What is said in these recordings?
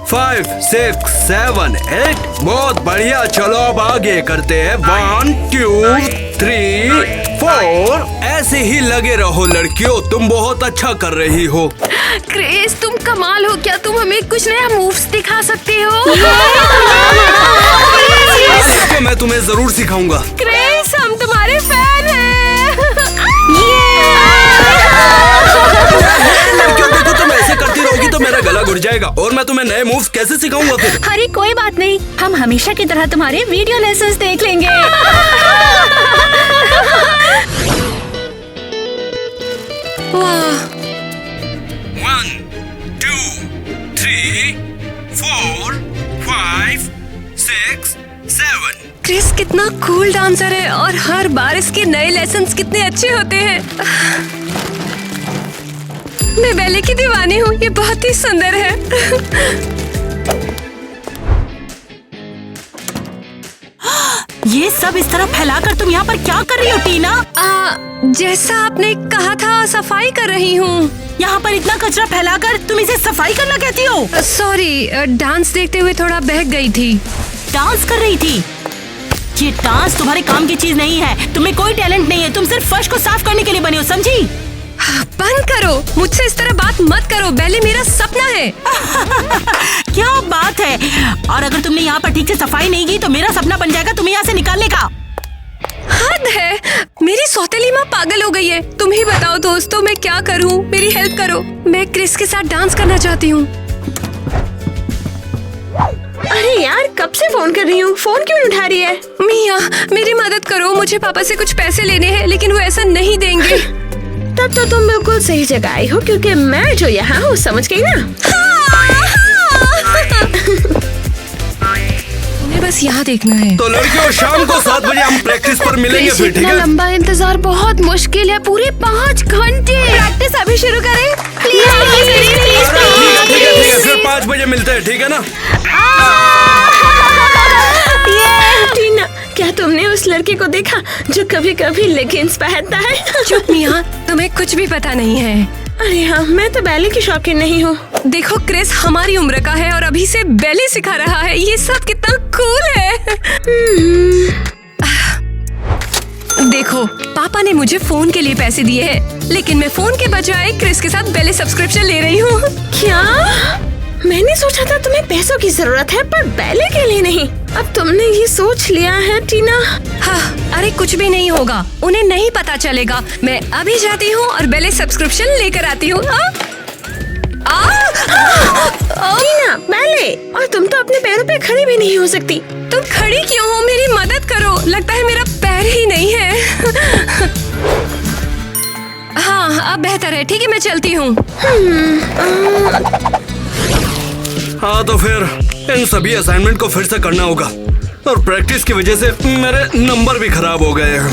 5, 6, 7, 8। बहुत बढ़िया, चलो अब आगे करते हैं। 1, 2, 3, 4। ऐसे ही लगे रहो लड़कियों, तुम बहुत अच्छा कर रही हो। क्रिस तुम कमाल हो, क्या तुम हमें कुछ नया मूव्स दिखा सकते हो? तो मैं तुम्हें जरूर सिखाऊंगा। क्रिस हम तुम्हारे फैन हैं। लड़कियों देखो, तुम ऐसे करती रहोगी तो मेरा गला घुट जाएगा और मैं तुम्हें नए मूव्स कैसे सिखाऊंगा फिर? अरे कोई बात नहीं, हम हमेशा की तरह तुम्हारे वीडियो लेसन्स देख लेंगे। वाह 1, 2, 3, 4, 5, 6, 7। क्रिस कितना कूल डांसर है और हर बार इसके नए लेसन्स कितने अच्छे होते हैं। मैं बैले की दीवानी हूँ, ये बहुत ही सुंदर है। ये सब इस तरह फैलाकर तुम यहाँ पर क्या कर रही हो टीना? जैसा आपने कहा था, सफाई कर रही हूँ। यहाँ पर इतना कचरा फैलाकर तुम इसे सफाई करना कहती हो? सॉरी, डांस देखते हुए थोड़ा बहक गई थी। डांस कर रही थी? ये डांस तुम्हारे काम की चीज नहीं है, तुम्हें कोई टैलेंट नहीं है, तुम सिर्फ फर्श को साफ करने के लिए बनी हो, समझी? बंद करो, मुझसे इस तरह बात मत करो, बैले मेरा सपना है। क्या बात है, और अगर तुमने यहाँ पर ठीक से सफाई नहीं की तो मेरा सपना बन जाएगा तुम्हें यहाँ से निकालने का। हद है, मेरी सौतेली माँ पागल हो गई है। तुम ही बताओ दोस्तों, मैं क्या करूँ? मेरी हेल्प करो, मैं क्रिस के साथ डांस करना चाहती हूँ। अरे यार, कब से फोन कर रही हूँ, फोन क्यों नहीं उठा रही है? मिया मेरी मदद करो, मुझे पापा से कुछ पैसे लेने हैं लेकिन वो ऐसा नहीं देंगे। तब तो तुम बिल्कुल सही जगह आई हो, क्योंकि मैं जो यहाँ हूँ, समझ गई ना? उन्हें बस यहाँ देखना है। तो लड़कियों, शाम को 7 बजे हम प्रैक्टिस पर मिलेंगे फिर, ठीक इतना है? लंबा इंतजार बहुत मुश्किल है, पूरे 5 घंटे। प्रैक्टिस अभी शुरू करें? ठीक है, फिर 5 बजे मिलते हैं, ठीक है ना? टीना, क्या तुमने उस लड़के को देखा जो कभी कभी लेगिंग्स पहनता है? चुप मिया, तुम्हें कुछ भी पता नहीं है। अरे हाँ, मैं तो बैले की शौकीन नहीं हूँ। देखो क्रिस हमारी उम्र का है और अभी से बैले सिखा रहा है, ये सब कितना कूल है। देखो पापा ने मुझे फोन के लिए पैसे दिए हैं, लेकिन मैं फोन के बजाय क्रिस के साथ बैले सब्सक्रिप्शन ले रही हूँ। क्या? मैंने सोचा था तुम्हें पैसों की जरूरत है, पर बैले के लिए नहीं। अब तुमने ये सोच लिया है टीना? हाँ, अरे कुछ भी नहीं होगा, उन्हें नहीं पता चलेगा। मैं अभी जाती हूँ और बैले सब्सक्रिप्शन लेकर आती हूँ। टीना, बैले, और तुम तो अपने पैरों पे खड़ी भी नहीं हो सकती। तुम खड़ी क्यों हो? मेरी मदद करो, लगता है मेरा पैर ही नहीं है। हाँ अब बेहतर है, ठीक है मैं चलती हूँ। हाँ तो फिर इन सभी असाइनमेंट को फिर से करना होगा और प्रैक्टिस की वजह से मेरे नंबर भी खराब हो गए हैं।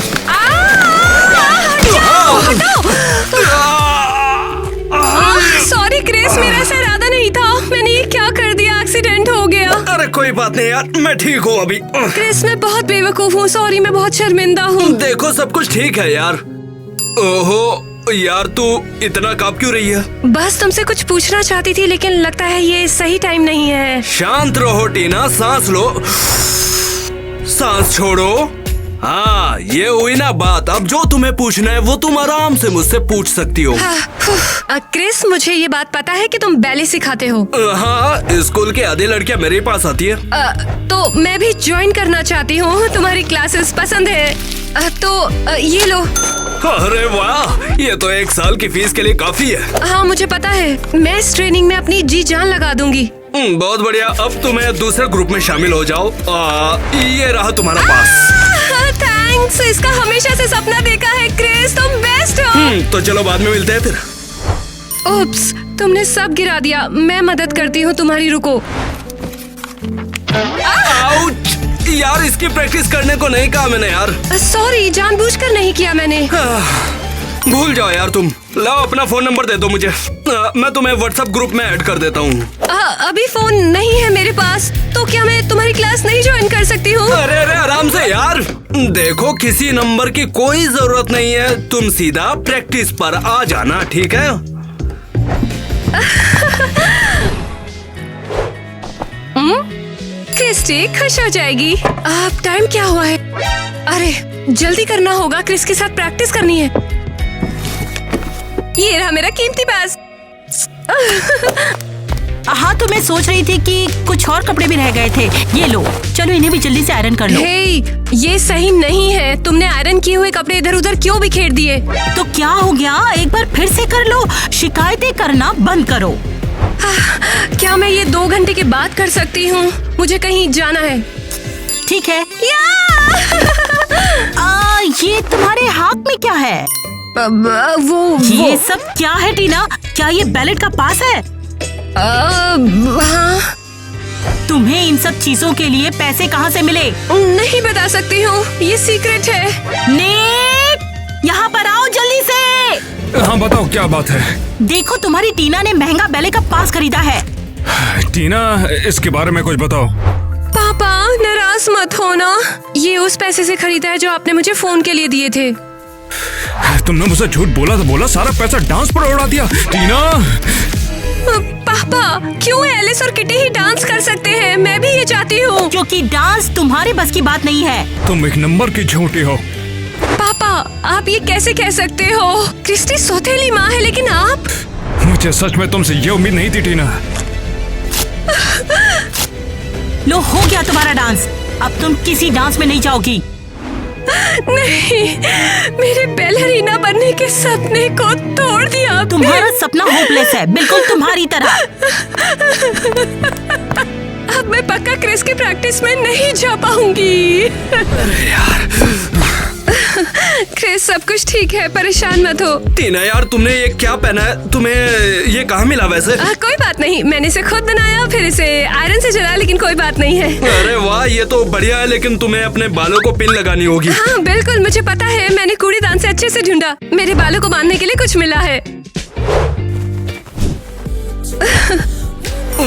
सॉरी क्रिस, मेरा ऐसा इरादा नहीं था, मैंने ये क्या कर दिया, एक्सीडेंट हो गया। अरे कोई बात नहीं यार, मैं ठीक हूँ अभी। क्रिस मैं बहुत बेवकूफ हूँ, सॉरी, मैं बहुत शर्मिंदा हूँ। देखो सब कुछ ठीक है यार। ओहो यार, तू इतना कांप क्यों रही है? बस तुमसे कुछ पूछना चाहती थी, लेकिन लगता है ये सही टाइम नहीं है। शांत रहो टीना, सांस लो, सांस छोड़ो। हाँ ये हुई ना बात, अब जो तुम्हें पूछना है वो तुम आराम से मुझसे पूछ सकती हो। क्रिस मुझे ये बात पता है कि तुम बैले सिखाते हो। हाँ, स्कूल के आधी लड़कियाँ मेरे पास आती है। तो मैं भी ज्वाइन करना चाहती हूँ, तुम्हारी क्लासेस पसंद है। तो ये लो। अरे वाह, ये तो 1 साल की फीस के लिए काफी है। हाँ मुझे पता है, मैं इस ट्रेनिंग में अपनी जी जान लगा दूंगी। बहुत बढ़िया, अब तुम्हें दूसरे ग्रुप में शामिल हो जाओ। ये रहा तुम्हारा पास। थैंक्स, इसका हमेशा से सपना देखा है क्रिस, तुम बेस्ट हो। तो चलो बाद में मिलते हैं फिर। उप्स, तुमने सब गिरा दिया, मैं मदद करती हूँ तुम्हारी, रुको। आउच! यार इसकी प्रैक्टिस करने को नहीं कहा मैंने यार। सॉरी, जानबूझकर नहीं किया मैंने। भूल जाओ यार तुम। लाओ अपना फोन नंबर दे दो मुझे, मैं तुम्हें व्हाट्सएप ग्रुप में ऐड कर देता हूँ। अभी फोन नहीं है मेरे पास, तो क्या मैं तुम्हारी क्लास नहीं ज्वाइन कर सकती हूँ? अरे अरे आराम से यार, देखो किसी नंबर की कोई जरूरत नहीं है, तुम सीधा प्रैक्टिस पर आ जाना, ठीक है? क्रिस्टी खुश हो जाएगी। अब टाइम क्या हुआ है? अरे जल्दी करना होगा, क्रिस के साथ प्रैक्टिस करनी है। ये रहा मेरा कीमती बैग। हाँ, तो मैं सोच रही थी कि कुछ और कपड़े भी रह गए थे। ये लो, चलो इन्हें भी जल्दी से आयरन कर लो। हे, ये सही नहीं है। तुमने आयरन किए हुए कपड़े इधर उधर क्यों बिखेर दिए? तो क्या हो गया, एक बार फिर से कर लो। शिकायतें करना बंद करो। क्या मैं ये 2 घंटे के बाद कर सकती हूँ? मुझे कहीं जाना है। ठीक है। ये तुम्हारे हाथ में क्या है? वो ये सब क्या है टीना? क्या ये बैलेट का पास है? हाँ। तुम्हें इन सब चीजों के लिए पैसे कहाँ से मिले? नहीं बता सकती हूँ, ये सीक्रेट है। नेट, यहाँ पर आओ जल्दी से। हाँ बताओ, क्या बात है? देखो, तुम्हारी टीना ने महंगा बैले का पास खरीदा है। टीना, इसके बारे में कुछ बताओ। पापा नाराज मत होना, ये उस पैसे से खरीदा है जो आपने मुझे फोन के लिए दिए थे। तुमने मुझसे झूठ बोला तो बोला, सारा पैसा डांस पर उड़ा दिया। टीना, पापा क्यों एलिस और किटी ही डांस कर सकते हैं? मैं भी ये चाहती हूँ। क्योंकि डांस तुम्हारे बस की बात नहीं है। तुम एक नंबर की झूठी हो। पापा आप ये कैसे कह सकते हो? क्रिस्टी सौतेली माँ है, लेकिन आप? मुझे सच में तुमसे ये उम्मीद नहीं थी टीना। लो, हो गया तुम्हारा डांस। अब तुम किसी डांस में नहीं जाओगी। नहीं, मेरे बैलरीना बनने के सपने को तोड़ दिया आपने। तुम्हारा सपना होपलेस है, बिल्कुल तुम्हारी तरह। अब मैं पक्का क्रिस की प्रैक्टिस में नहीं जा पाऊंगी। अरे यार क्रिस, सब कुछ ठीक है, परेशान मत हो। टीना यार, तुमने ये क्या पहना है? तुम्हें ये कहाँ मिला वैसे? कोई बात नहीं, मैंने इसे खुद बनाया, फिर इसे आयरन से जला, लेकिन कोई बात नहीं है। अरे वाह, ये तो बढ़िया है, लेकिन तुम्हें अपने बालों को पिन लगानी होगी। हाँ बिल्कुल, मुझे पता है, मैंने कूड़ेदान से अच्छे से ढूंढा। मेरे बालों को बांधने के लिए कुछ मिला है।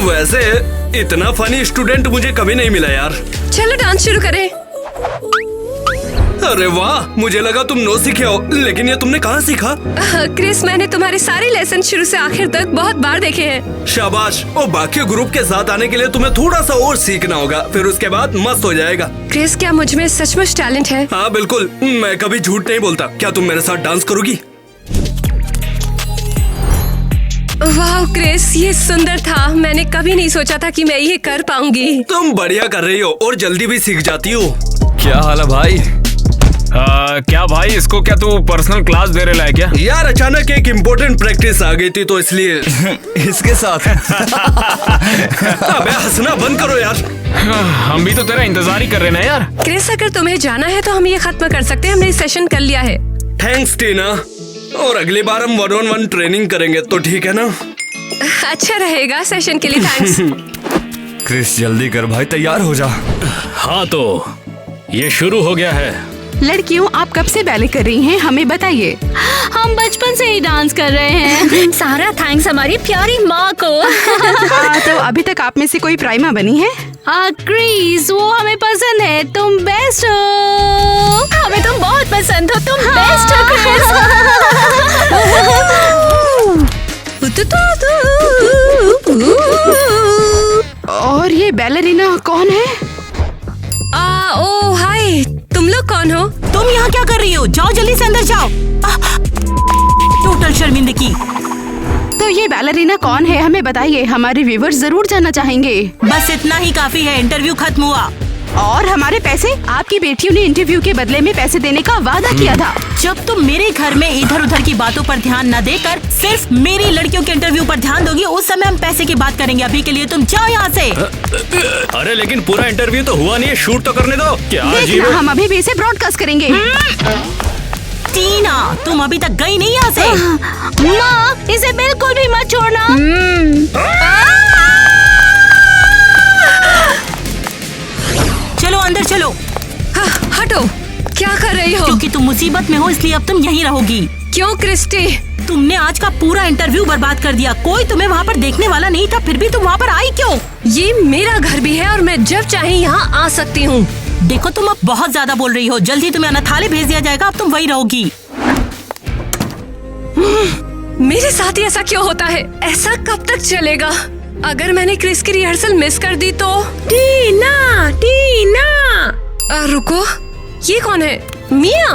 वैसे इतना फनी स्टूडेंट मुझे कभी नहीं मिला यार। चलो डांस शुरू करें। अरे वाह, मुझे लगा तुम नो सीखे हो, लेकिन ये तुमने कहाँ सीखा? क्रिस, मैंने तुम्हारे सारे लेसन शुरू से आखिर तक बहुत बार देखे हैं। शाबाश। और बाकी ग्रुप के साथ आने के लिए तुम्हें थोड़ा सा और सीखना होगा, फिर उसके बाद मस्त हो जाएगा। क्रिस, क्या मुझ में सचमुच टैलेंट है? हाँ बिल्कुल, मैं कभी झूठ नहीं बोलता। क्या तुम मेरे साथ डांस करोगी? वाह क्रिस, ये सुंदर था। मैंने कभी नहीं सोचा था कि मैं ये कर पाऊंगी। तुम बढ़िया कर रही हो और जल्दी भी सीख जाती हो। क्या हाल है भाई? क्या भाई, इसको क्या तू पर्सनल क्लास दे रहा है क्या? यार अचानक एक इम्पोर्टेंट प्रैक्टिस आ गई थी तो इसलिए। इसके साथ अबे हंसना बंद करो यार। हम भी तो तेरा इंतजार ही कर रहे हैं ना यार। क्रिस, अगर तुम्हें जाना है तो हम ये खत्म कर सकते हैं। हमने सेशन कर लिया है। थैंक्स टीना, और अगली बार हम 1-on-1 ट्रेनिंग करेंगे तो ठीक है ना? अच्छा रहेगा, सेशन के लिए थैंक्स। क्रिस जल्दी कर भाई, तैयार हो जा। हाँ तो ये शुरू हो गया है। लड़कियों, आप कब से बैले कर रही हैं? हमें बताइए। हम बचपन से ही डांस कर रहे हैं। सारा थैंक्स हमारी प्यारी माँ को। तो अभी तक आप में से कोई प्राइमा बनी है? क्रिस, वो हमें पसंद है। तुम बेस्ट हो। हमें तुम बहुत पसंद हो। तुम बेस्ट हो क्रिस। और ये बैलरीना कौन है? ओ हाय, तुम लोग कौन हो? तुम यहाँ क्या कर रही हो? जाओ जल्दी से अंदर जाओ। टोटल शर्मिंदगी। तो ये बैलरीना कौन है, हमें बताइए। हमारे व्यूवर्स जरूर जानना चाहेंगे। बस इतना ही काफी है। इंटरव्यू खत्म हुआ। और हमारे पैसे? आपकी बेटियों ने इंटरव्यू के बदले में पैसे देने का वादा किया था। जब तुम मेरे घर में इधर उधर की बातों पर ध्यान न देकर सिर्फ मेरी लड़कियों के इंटरव्यू पर ध्यान दोगी, उस समय हम पैसे की बात करेंगे। अभी के लिए तुम जाओ यहाँ से। अरे लेकिन पूरा इंटरव्यू तो हुआ नहीं है, शूट तो करने दो। क्या देखना, हम अभी भी इसे ब्रॉडकास्ट करेंगे। टीना, तुम अभी तक गई नहीं यहाँ से। माँ, इसे बिल्कुल भी मत छोड़ना। चलो अंदर चलो। हटो, क्या कर रही हो? क्योंकि तुम मुसीबत में हो इसलिए अब तुम यहीं रहोगी। क्यों क्रिस्टी? तुमने आज का पूरा इंटरव्यू बर्बाद कर दिया। कोई तुम्हें वहाँ पर देखने वाला नहीं था, फिर भी तुम वहाँ पर आई क्यों? ये मेरा घर भी है और मैं जब चाहे यहाँ आ सकती हूँ। देखो, तुम अब बहुत ज्यादा बोल रही हो। जल्दी तुम्हें अनाथालय भेज दिया जाएगा। अब तुम वहीं रहोगी। मेरे साथ ही ऐसा क्यों होता है? ऐसा कब तक चलेगा? अगर मैंने क्रिस की रिहर्सल मिस कर दी तो? टीना, टीना। रुको, ये कौन है? मिया,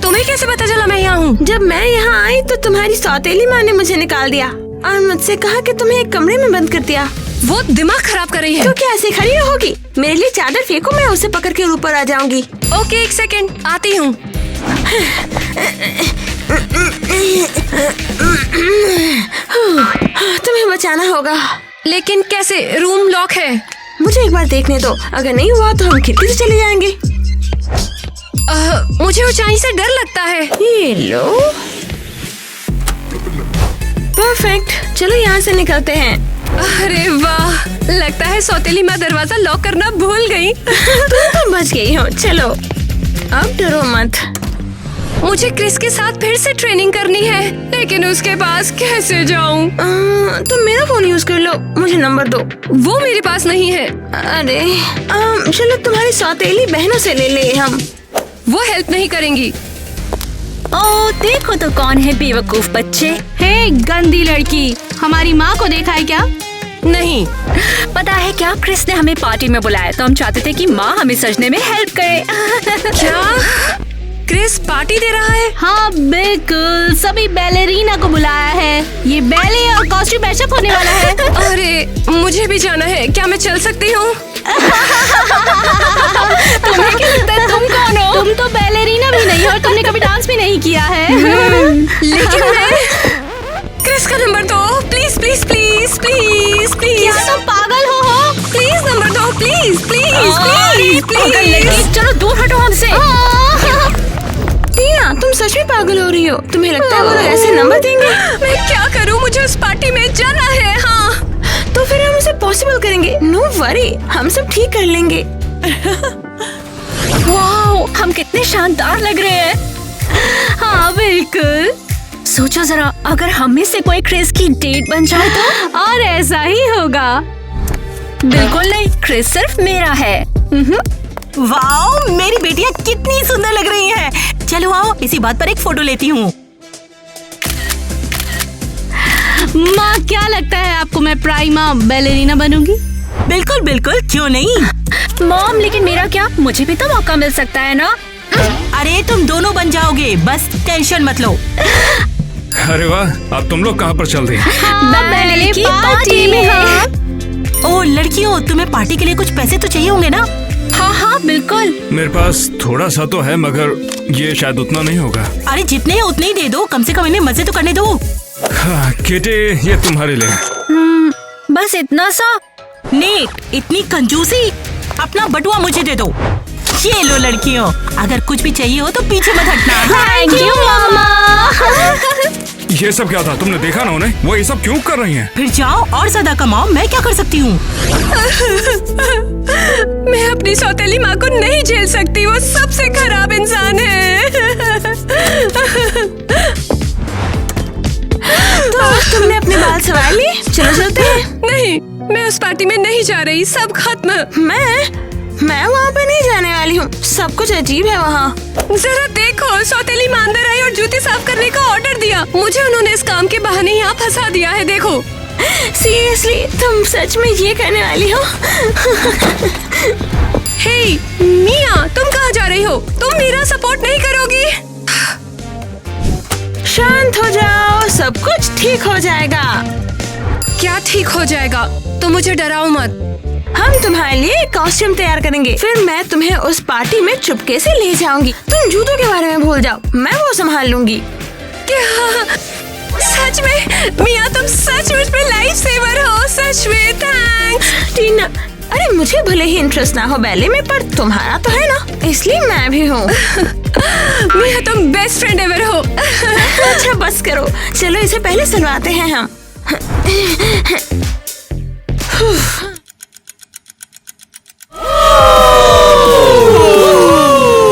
तुम्हें कैसे पता चला मैं यहाँ हूँ? जब मैं यहाँ आई तो तुम्हारी सौतेली माँ ने मुझे निकाल दिया और मुझसे कहा कि तुम्हें एक कमरे में बंद कर दिया। वो दिमाग खराब कर रही है। तो क्या ऐसे खड़ी रहोगी? मेरे लिए चादर फेंको, मैं उसे पकड़ के ऊपर आ जाऊंगी। ओके, एक सेकंड, आती हूँ। तुम्हें बचाना होगा। लेकिन कैसे? रूम लॉक है। मुझे एक बार देखने दो, अगर नहीं हुआ तो हम खिड़की से चले जाएंगे। मुझे ऊंचाई से डर लगता है। ये लो, परफेक्ट। चलो यहाँ से निकलते हैं। अरे वाह, लगता है सौतेली माँ दरवाजा लॉक करना भूल गई। तुम तो बच गई हो। चलो अब डरो मत। मुझे क्रिस के साथ फिर से ट्रेनिंग करनी है, लेकिन उसके पास कैसे जाऊं? तुम मेरा फोन यूज कर लो, मुझे नंबर दो। वो मेरे पास नहीं है। अरे चलो तुम्हारी सौतेली बहनों से ले ले हम। वो हेल्प नहीं करेंगी। ओ देखो तो कौन है बेवकूफ बच्चे। हे गंदी लड़की, हमारी माँ को देखा है क्या? नहीं। पता है क्या, क्रिस ने हमें पार्टी में बुलाया तो हम चाहते थे कि माँ हमें सजने में हेल्प करे। क्या क्रिस पार्टी दे रहा है? हाँ बिल्कुल, सभी बैलेरीना को बुलाया है। ये बैले और कॉस्ट्यूम मैशअप होने वाला है। अरे मुझे भी जाना है, क्या मैं चल सकती हूँ? तुम्हें क्या लगता है तुम कौन हो? तुम तो बैलेरीना भी नहीं हो और तुमने कभी डांस भी नहीं किया है। लेकिन मैं क्रिस का नंबर दो, please please please please please. क्या तुम पागल हो? प्लीज नंबर दो, प्लीज प्लीज प्लीज प्लीज। चलो दूर हटो हमसे। टीना, तुम सच में पागल हो रही हो? तुम्हें लगता है वो लोग ऐसे नंबर देंगे? मैं क्या करूँ, मुझे उस पार्टी में जाना है। हाँ तो फिर हम उसे पॉसिबल करेंगे। नो वरी, हम सब ठीक कर लेंगे। वाओ, हम कितने शानदार लग रहे हैं। हाँ बिल्कुल। सोचो जरा, अगर हम में से कोई क्रिस की डेट बन जाए तो? और ऐसा ही होगा। बिल्कुल नहीं, क्रिस सिर्फ मेरा है। वाओ, मेरी बेटियां कितनी सुंदर लग रही हैं। चलो आओ, इसी बात पर एक फोटो लेती हूँ। माँ, क्या लगता है आपको मैं प्राइमा बैलेरीना बनूंगी? बिल्कुल बिल्कुल, क्यों नहीं। मॉम, लेकिन मेरा क्या? मुझे भी तो मौका मिल सकता है ना। अरे तुम दोनों बन जाओगे, बस टेंशन मत लो। अरे वाह, अब तुम लोग कहाँ पर चल रही? बैले की पार्टी में। ओ लड़कियों, तुम्हें पार्टी के लिए कुछ पैसे तो चाहिए होंगे ना? हाँ हाँ बिल्कुल। मेरे पास थोड़ा सा तो है, मगर ये शायद उतना नहीं होगा। अरे जितने हैं उतने ही दे दो, कम से कम इन्हें मजे तो करने दो। हाँ, किटी, ये तुम्हारे लिए। बस इतना सा? नेट, इतनी कंजूसी। अपना बटुआ मुझे दे दो। ये लो लड़कियों, अगर कुछ भी चाहिए हो तो पीछे मत हटना। थैंक यू मामा। ये सब क्या था? तुमने देखा ना उन्हें? वो ये सब क्यों कर रही हैं? फिर जाओ और ज्यादा कमाओ, मैं क्या कर सकती हूँ? मैं अपनी सौतेली माँ को नहीं झेल सकती, वो सबसे खराब इंसान है। तो तुमने अपने बाल संवार लिए? चलो चलते हैं। नहीं, मैं उस पार्टी में नहीं जा रही, सब खत्म। मैं वहाँ पे नहीं जाने वाली हूँ। सब कुछ अजीब है वहाँ। जरा देखो, सौतेली माँ अंदर आई और जूते साफ करने का ऑर्डर दिया। मुझे उन्होंने इस काम के बहाने यहाँ फंसा दिया है। देखो। सीरियसली, तुम सच में ये करने वाली हो? हे मिया, तुम कहाँ जा रही हो? तुम मेरा सपोर्ट नहीं करोगी? शांत हो जाओ, सब कुछ ठीक हो जाएगा। क्या ठीक हो जाएगा? तो मुझे डराओ मत। हम तुम्हारे लिए एक कॉस्ट्यूम तैयार करेंगे, फिर मैं तुम्हें उस पार्टी में चुपके से ले जाऊंगी। तुम जूतों के बारे में भूल जाओ, मैं वो संभाल लूंगी। क्या सच में? मिया, तुम सच मुझ पे लाइफ सेवर हो, सच में थैंक्स। टीना, अरे मुझे भले ही इंटरेस्ट ना हो बैले में, पर तुम्हारा तो है ना, इसलिए मैं भी हूँ। मिया, तुम बेस्ट फ्रेंड एवर हो। अच्छा बस करो, चलो इसे पहले सुलवाते हैं हम।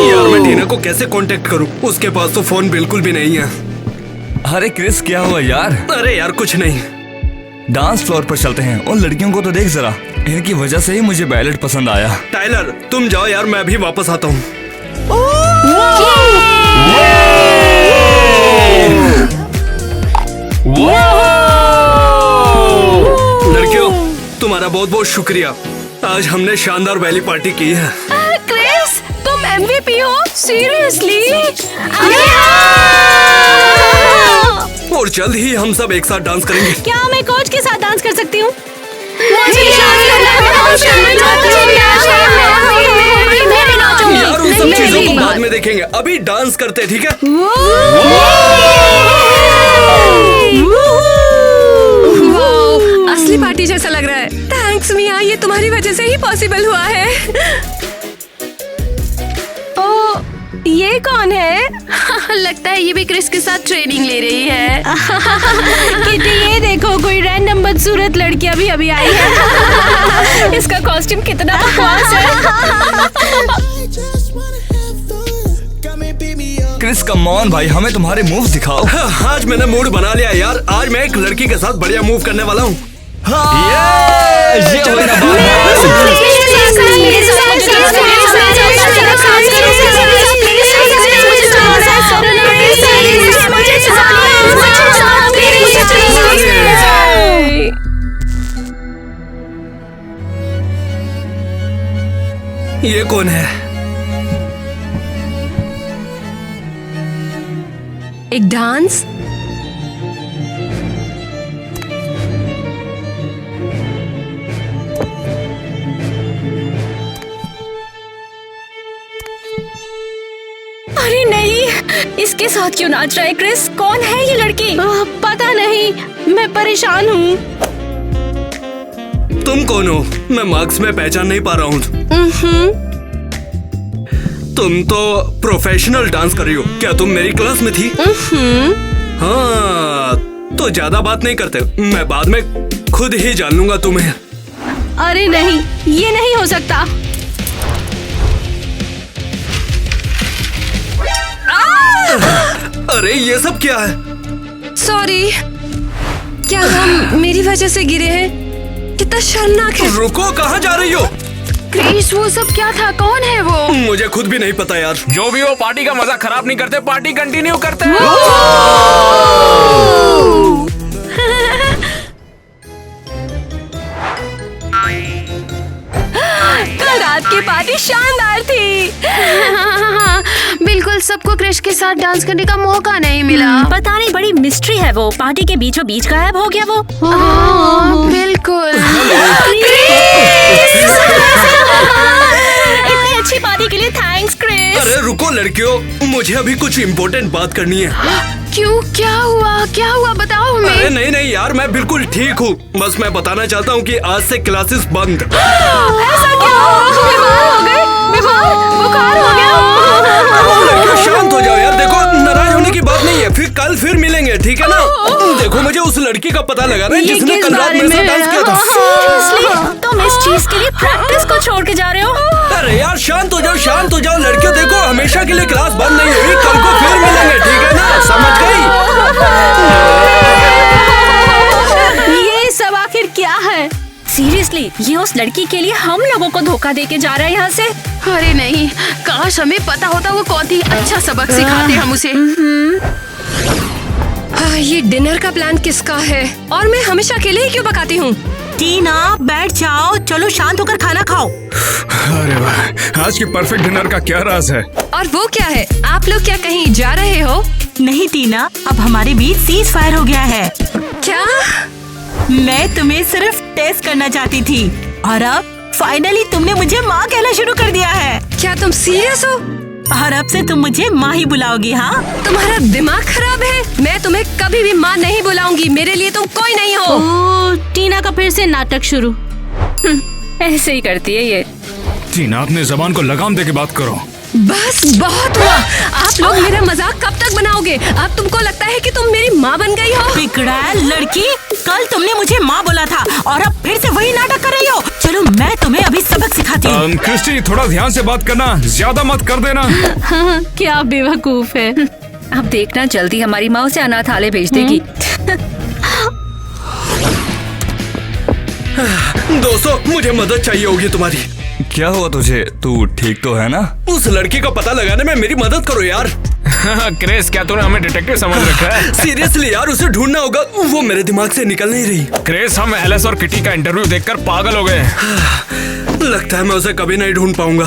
यार मैं टीना को कैसे कांटेक्ट करूं? उसके पास तो फोन बिल्कुल भी नहीं है। अरे क्रिस, क्या हुआ यार? अरे यार कुछ नहीं। डांस फ्लोर पर चलते हैं। उन लड़कियों को तो देख जरा, इनकी वजह से ही मुझे बैलेट पसंद आया। टाइलर, तुम जाओ यार, मैं भी वापस आता हूँ। वाह! तुम्हारा बहुत बहुत शुक्रिया। आज हमने शानदार बैली पार्टी की है। क्रिस, तुम MVP हो? सीरियसली? और जल्द ही हम सब एक साथ डांस करेंगे। क्या मैं कोच के साथ डांस कर सकती हूँ? यार उन सब चीजों को बाद में देखेंगे, अभी डांस करते हैं, ठीक है? वाओ, असली पार्टी जैसा लग रहा है। थैंक्स मिया, ये तुम्हारी वजह से ही पॉसिबल हुआ है। ओ, ये कौन है? लगता है ये भी क्रिस के साथ ट्रेनिंग ले रही है। किटी, ये देखो, कोई रैंडम बदसूरत लड़की अभी आई है। इसका कॉस्ट्यूम कितना बकवास है। क्रिस कम ऑन भाई, हमें तुम्हारे मूव्स दिखाओ। आज मैंने मूड बना लिया यार। आज मैं एक लड़की के साथ बढ़िया मूव करने वाला हूँ। ये कौन है? एक डांस? अरे नहीं, इसके साथ क्यों नाच रहा है क्रिस? कौन है ये लड़की? पता नहीं, मैं परेशान हूँ। तुम कौन हो? मैं मार्क्स में पहचान नहीं पा रहा हूँ। तुम तो प्रोफेशनल डांस कर रही हो। क्या तुम मेरी क्लास में थी? हाँ, तो ज्यादा बात नहीं करते। मैं बाद में खुद ही जान लूंगा तुम्हें। अरे नहीं, ये नहीं हो सकता। अरे ये सब क्या है? सॉरी, क्या हम मेरी वजह से गिरे हैं? कितना शर्मनाक है। रुको, कहाँ जा रही हो? क्रिस, वो सब क्या था? कौन है वो? मुझे खुद भी नहीं पता यार। जो भी हो, पार्टी का मजा खराब नहीं करते, पार्टी कंटिन्यू करते हैं। कल रात की पार्टी शानदार थी। बिल्कुल, सबको क्रिस के साथ डांस करने का मौका नहीं मिला। पता नहीं, बड़ी मिस्ट्री है वो। पार्टी के बीचों बीच गायब हो गया वो। बिल्कुल। इतनी अच्छी पार्टी के लिए थैंक्स क्रिस। अरे रुको लड़कियों, मुझे अभी कुछ इम्पोर्टेंट बात करनी है। क्यों, क्या हुआ? क्या हुआ, बताओ हमें। अरे नहीं नहीं यार, मैं बिल्कुल ठीक हूँ। बस मैं बताना चाहता हूँ कि आज से क्लासेस बंद। ऐसा क्या? बीमार हो गए? बुखार हो गया? लड़कियों शांत हो जाओ यार। देखो, नाराज होने की बात नहीं है। फिर मिलेंगे, ठीक है ना? देखो, मुझे उस लड़की का पता लगाना है जिसने कल रात मेरे साथ डांस किया था। Seriously? तुम इस चीज के लिए प्रैक्टिस को छोड़ के जा रहे हो? अरे यार शांत हो जाओ, शांत हो जाओ लड़कियों। देखो, हमेशा के लिए क्लास बंद नहीं हुई। कल को फिर मिलेंगे, ठीक है ना? समझ गई? ये सब आखिर क्या है? सीरियसली, ये उस लड़की के लिए हम लोगों को धोखा दे के जा रहा है यहाँ से। अरे नहीं, काश हमें पता होता वो कौन थी। अच्छा सबक सिखाते हम उसे। ये डिनर का प्लान किसका है? और मैं हमेशा अकेले ही क्यों पकाती हूँ? टीना, बैठ जाओ, चलो शांत होकर खाना खाओ। अरे वाह, आज के परफेक्ट डिनर का क्या राज है? और वो क्या है? आप लोग क्या कहीं जा रहे हो? नहीं टीना, अब हमारे बीच सीज फायर हो गया है। क्या? मैं तुम्हें सिर्फ टेस्ट करना चाहती थी और अब फाइनली तुमने मुझे माँ कहना शुरू कर दिया है। क्या तुम सीरियस हो? और अब से तुम मुझे माँ ही बुलाओगी? हाँ, तुम्हारा दिमाग खराब है। मैं तुम्हें कभी भी माँ नहीं बुलाऊंगी। मेरे लिए तुम कोई नहीं हो। टीना का फिर से नाटक शुरू। ऐसे ही करती है ये। टीना, अपने जबान को लगाम दे के बात करो। बस बहुत हुआ। आप लोग मेरा मजाक कब तक बनाओगे? अब तुमको लगता है कि तुम मेरी माँ बन गई हो? बिगड़ैल लड़की, कल तुमने मुझे माँ बोला था और अब फिर से वही नाटक कर रही हो। चलो मैं तुम्हें अभी सबक सिखाती हूँ। क्रिस्टी, थोड़ा ध्यान से बात करना, ज्यादा मत कर देना। क्या बेवकूफ है। अब देखना, जल्दी हमारी माँ उसे अनाथालय भेज देगी। दोस्तों, मुझे मदद चाहिए होगी तुम्हारी। क्या हुआ तुझे? तू ठीक तो है ना? उस लड़की का पता लगाने में मेरी मदद करो यार। क्रिस, क्या तूने हमें डिटेक्टिव समझ रखा है? सीरियसली यार, उसे ढूंढना होगा, वो मेरे दिमाग से निकल नहीं रही। क्रिस, हम एलिस और किटी का इंटरव्यू देखकर पागल हो गए। लगता है मैं उसे कभी नहीं ढूंढ पाऊंगा।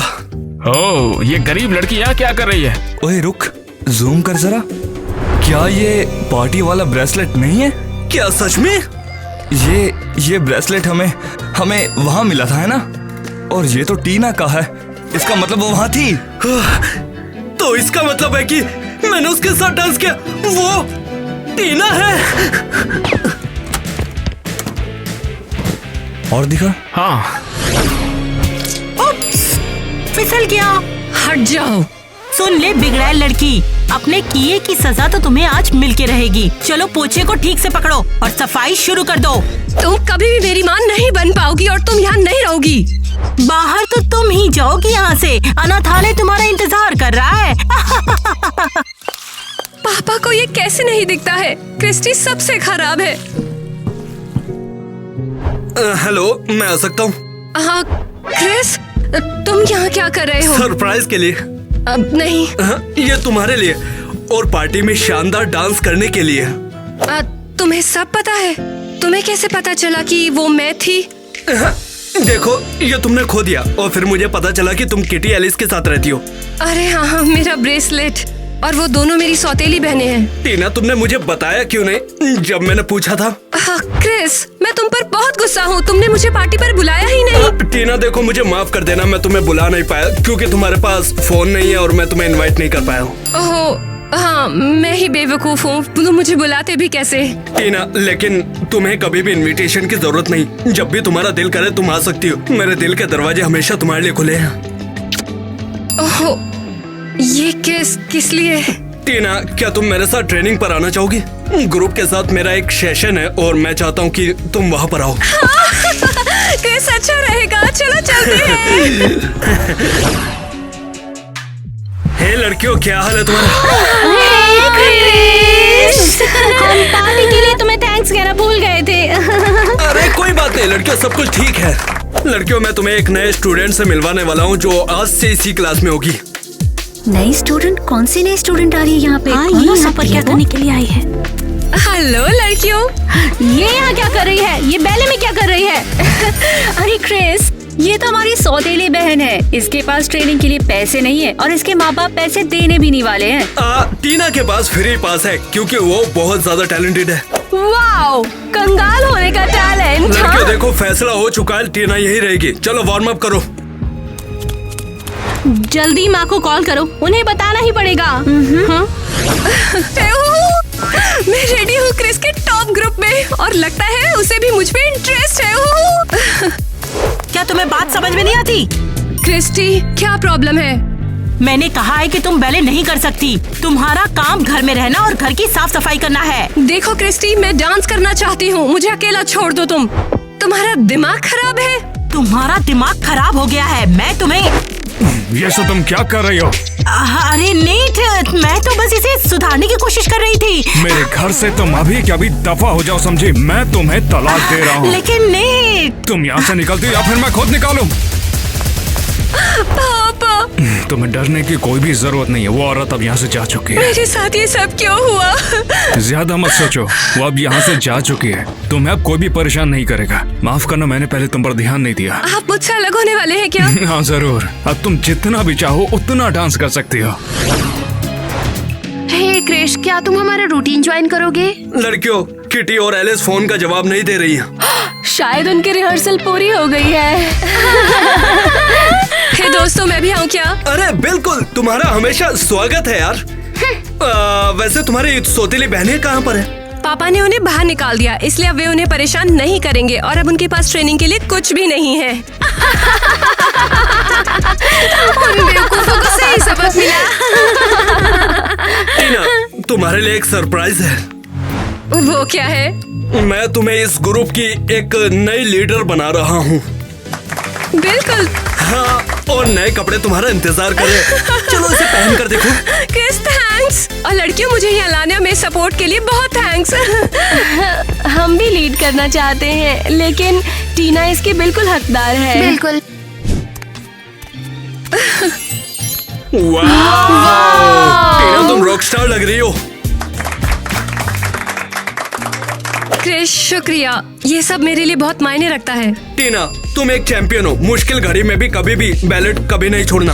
ओह, ये गरीब लड़की यहाँ क्या कर रही है? ओए रुक, जूम कर जरा। क्या ये पार्टी वाला ब्रेसलेट नहीं है? क्या सच में? ये ब्रेसलेट हमें वहाँ मिला था, है ना? और ये तो टीना का है, इसका मतलब वो वहाँ थी। तो इसका मतलब है कि मैंने उसके साथ डांस किया, वो टीना है। और दिखा? हाँ। फिसल गया। हट जाओ। सुन ले बिगड़ैल लड़की, अपने किए की सजा तो तुम्हें आज मिलके रहेगी। चलो पोछे को ठीक से पकड़ो और सफाई शुरू कर दो। तुम कभी भी मेरी माँ नहीं बन पाओगी और तुम यहाँ नहीं रहोगी। बाहर तो तुम ही जाओगी यहाँ से, अनाथालय तुम्हारा इंतजार कर रहा है। पापा को ये कैसे नहीं दिखता है? क्रिस्टी सबसे खराब है। हेलो, मैं आ सकता हूँ? हाँ क्रिस, तुम यहाँ क्या कर रहे हो? सरप्राइज के लिए। अब नहीं। ये तुम्हारे लिए और पार्टी में शानदार डांस करने के लिए। तुम्हें सब पता है? तुम्हें कैसे पता चला कि वो मैं थी? देखो, ये तुमने खो दिया और फिर मुझे पता चला कि तुम किटी एलिस के साथ रहती हो। अरे हाँ, मेरा ब्रेसलेट, और वो दोनों मेरी सौतेली बहनें हैं। टीना, तुमने मुझे बताया क्यों नहीं जब मैंने पूछा था? क्रिस, मैं तुम पर बहुत गुस्सा हूँ, तुमने मुझे पार्टी पर बुलाया ही नहीं। टीना देखो, मुझे माफ कर देना, मैं तुम्हें बुला नहीं पाया क्योंकि तुम्हारे पास फोन नहीं है और मैं तुम्हें इनवाइट नहीं कर पाया हूँ। ओह हाँ, मैं ही बेवकूफ हूँ, तुम मुझे बुलाते भी कैसे? टीना, लेकिन तुम्हें कभी भी इनविटेशन की जरूरत नहीं। जब भी तुम्हारा दिल करे तुम आ सकती हो। मेरे दिल के दरवाजे हमेशा तुम्हारे लिए खुले हैं। ओह, ये किस लिए? टीना, क्या तुम मेरे साथ ट्रेनिंग पर आना चाहोगी? ग्रुप के साथ मेरा एक सेशन है और मैं चाहता हूँ कि तुम वहाँ पर आओ। क्रिस, अच्छा रहेगा, चलो चलते हैं। हे लड़कियों, क्या हाल है तुम्हारा? हम पार्टी के लिए तुम्हें थैंक्स कहना भूल गए थे। अरे कोई बात नहीं लड़कियों, सब कुछ ठीक है। लड़कियों, मैं तुम्हें एक नए स्टूडेंट से मिलवाने वाला हूँ जो आज से इसी क्लास में होगी। नई स्टूडेंट? कौन सी नई स्टूडेंट आ रही है यहाँ पे? ये यहाँ पर क्या करने के लिए आई है? हेलो लड़कियों। ये यहाँ क्या कर रही है? ये बैले में क्या कर रही है? अरे क्रिस, ये तो हमारी सौतेली बहन है। इसके पास ट्रेनिंग के लिए पैसे नहीं है और इसके माँ बाप पैसे देने भी नहीं वाले हैं। टीना के पास फ्री पास है क्योंकि वो बहुत ज्यादा टैलेंटेड है। वाओ, कंगाल होने का टैलेंट। लड़कियों देखो, फैसला हो चुका है, टीना यही रहेगी। चलो वार्म अप करो। जल्दी माँ को कॉल करो, उन्हें बताना ही पड़ेगा। हाँ? मैं रेडी हूँ क्रिस के टॉप ग्रुप में और लगता है उसे भी मुझ पे इंटरेस्ट है। क्या तुम्हें बात समझ में नहीं आती? क्रिस्टी, क्या प्रॉब्लम है? मैंने कहा है कि तुम बैले नहीं कर सकती। तुम्हारा काम घर में रहना और घर की साफ सफाई करना है। देखो क्रिस्टी, मैं डांस करना चाहती हूँ, मुझे अकेला छोड़ दो। तुम्हारा दिमाग खराब है? तुम्हारा दिमाग खराब हो गया है। मैं तुम्हें ये सब तुम क्या कर रही हो? अरे नेट, मैं तो बस इसे सुधारने की कोशिश कर रही थी। मेरे घर से तुम अभी के अभी दफा हो जाओ, समझी? मैं तुम्हें तलाक दे रहा हूँ। लेकिन नेट, तुम यहाँ से निकलती या फिर मैं खुद निकालूं? पापा, तुम्हें डरने की कोई भी जरूरत नहीं है। वो औरत अब यहाँ से जा चुकी है। मेरे साथ ये सब क्यों हुआ? ज्यादा मत सोचो, वो अब यहाँ से जा चुकी है। तुम्हें अब कोई भी परेशान नहीं करेगा। माफ करना, मैंने पहले तुम पर ध्यान नहीं दिया। आप मुझसे अलग होने वाले हैं क्या? हाँ जरूर, अब तुम जितना भी चाहो उतना डांस कर सकती हो। हे क्रिश, क्या तुम हमारा रूटीन ज्वाइन करोगे? लड़कियों, किटी और एलिस फोन का जवाब नहीं दे रही हैं। शायद उनकी रिहर्सल पूरी हो गई है। हे दोस्तों, मैं भी आऊँ क्या? अरे बिल्कुल, तुम्हारा हमेशा स्वागत है यार। वैसे तुम्हारी सौतेली बहनें कहाँ पर है? पापा ने उन्हें बाहर निकाल दिया, इसलिए अब वे उन्हें परेशान नहीं करेंगे और अब उनके पास ट्रेनिंग के लिए कुछ भी नहीं है। उन बेवकूफों को सही सबक मिला। टीना, तुम्हारे लिए एक सरप्राइज है। वो क्या है? मैं तुम्हें इस ग्रुप की एक नई लीडर बना रहा हूँ। बिल्कुल। हाँ, और नए कपड़े तुम्हारा इंतजार कर रहे हैं। चलो इसे पहन कर देखो। Chris, thanks. और लड़कियों, मुझे यहाँ लाने में सपोर्ट के लिए बहुत थैंक्स। हम भी लीड करना चाहते हैं, लेकिन टीना इसकी बिल्कुल हकदार है। बिल्कुल। टीना, तुम रॉकस्टार लग रही हो। क्रिस, शुक्रिया। ये सब मेरे लिए बहुत मायने रखता है। टीना, तुम एक चैंपियन हो। मुश्किल घड़ी में भी कभी भी बैलेट कभी नहीं छोड़ना।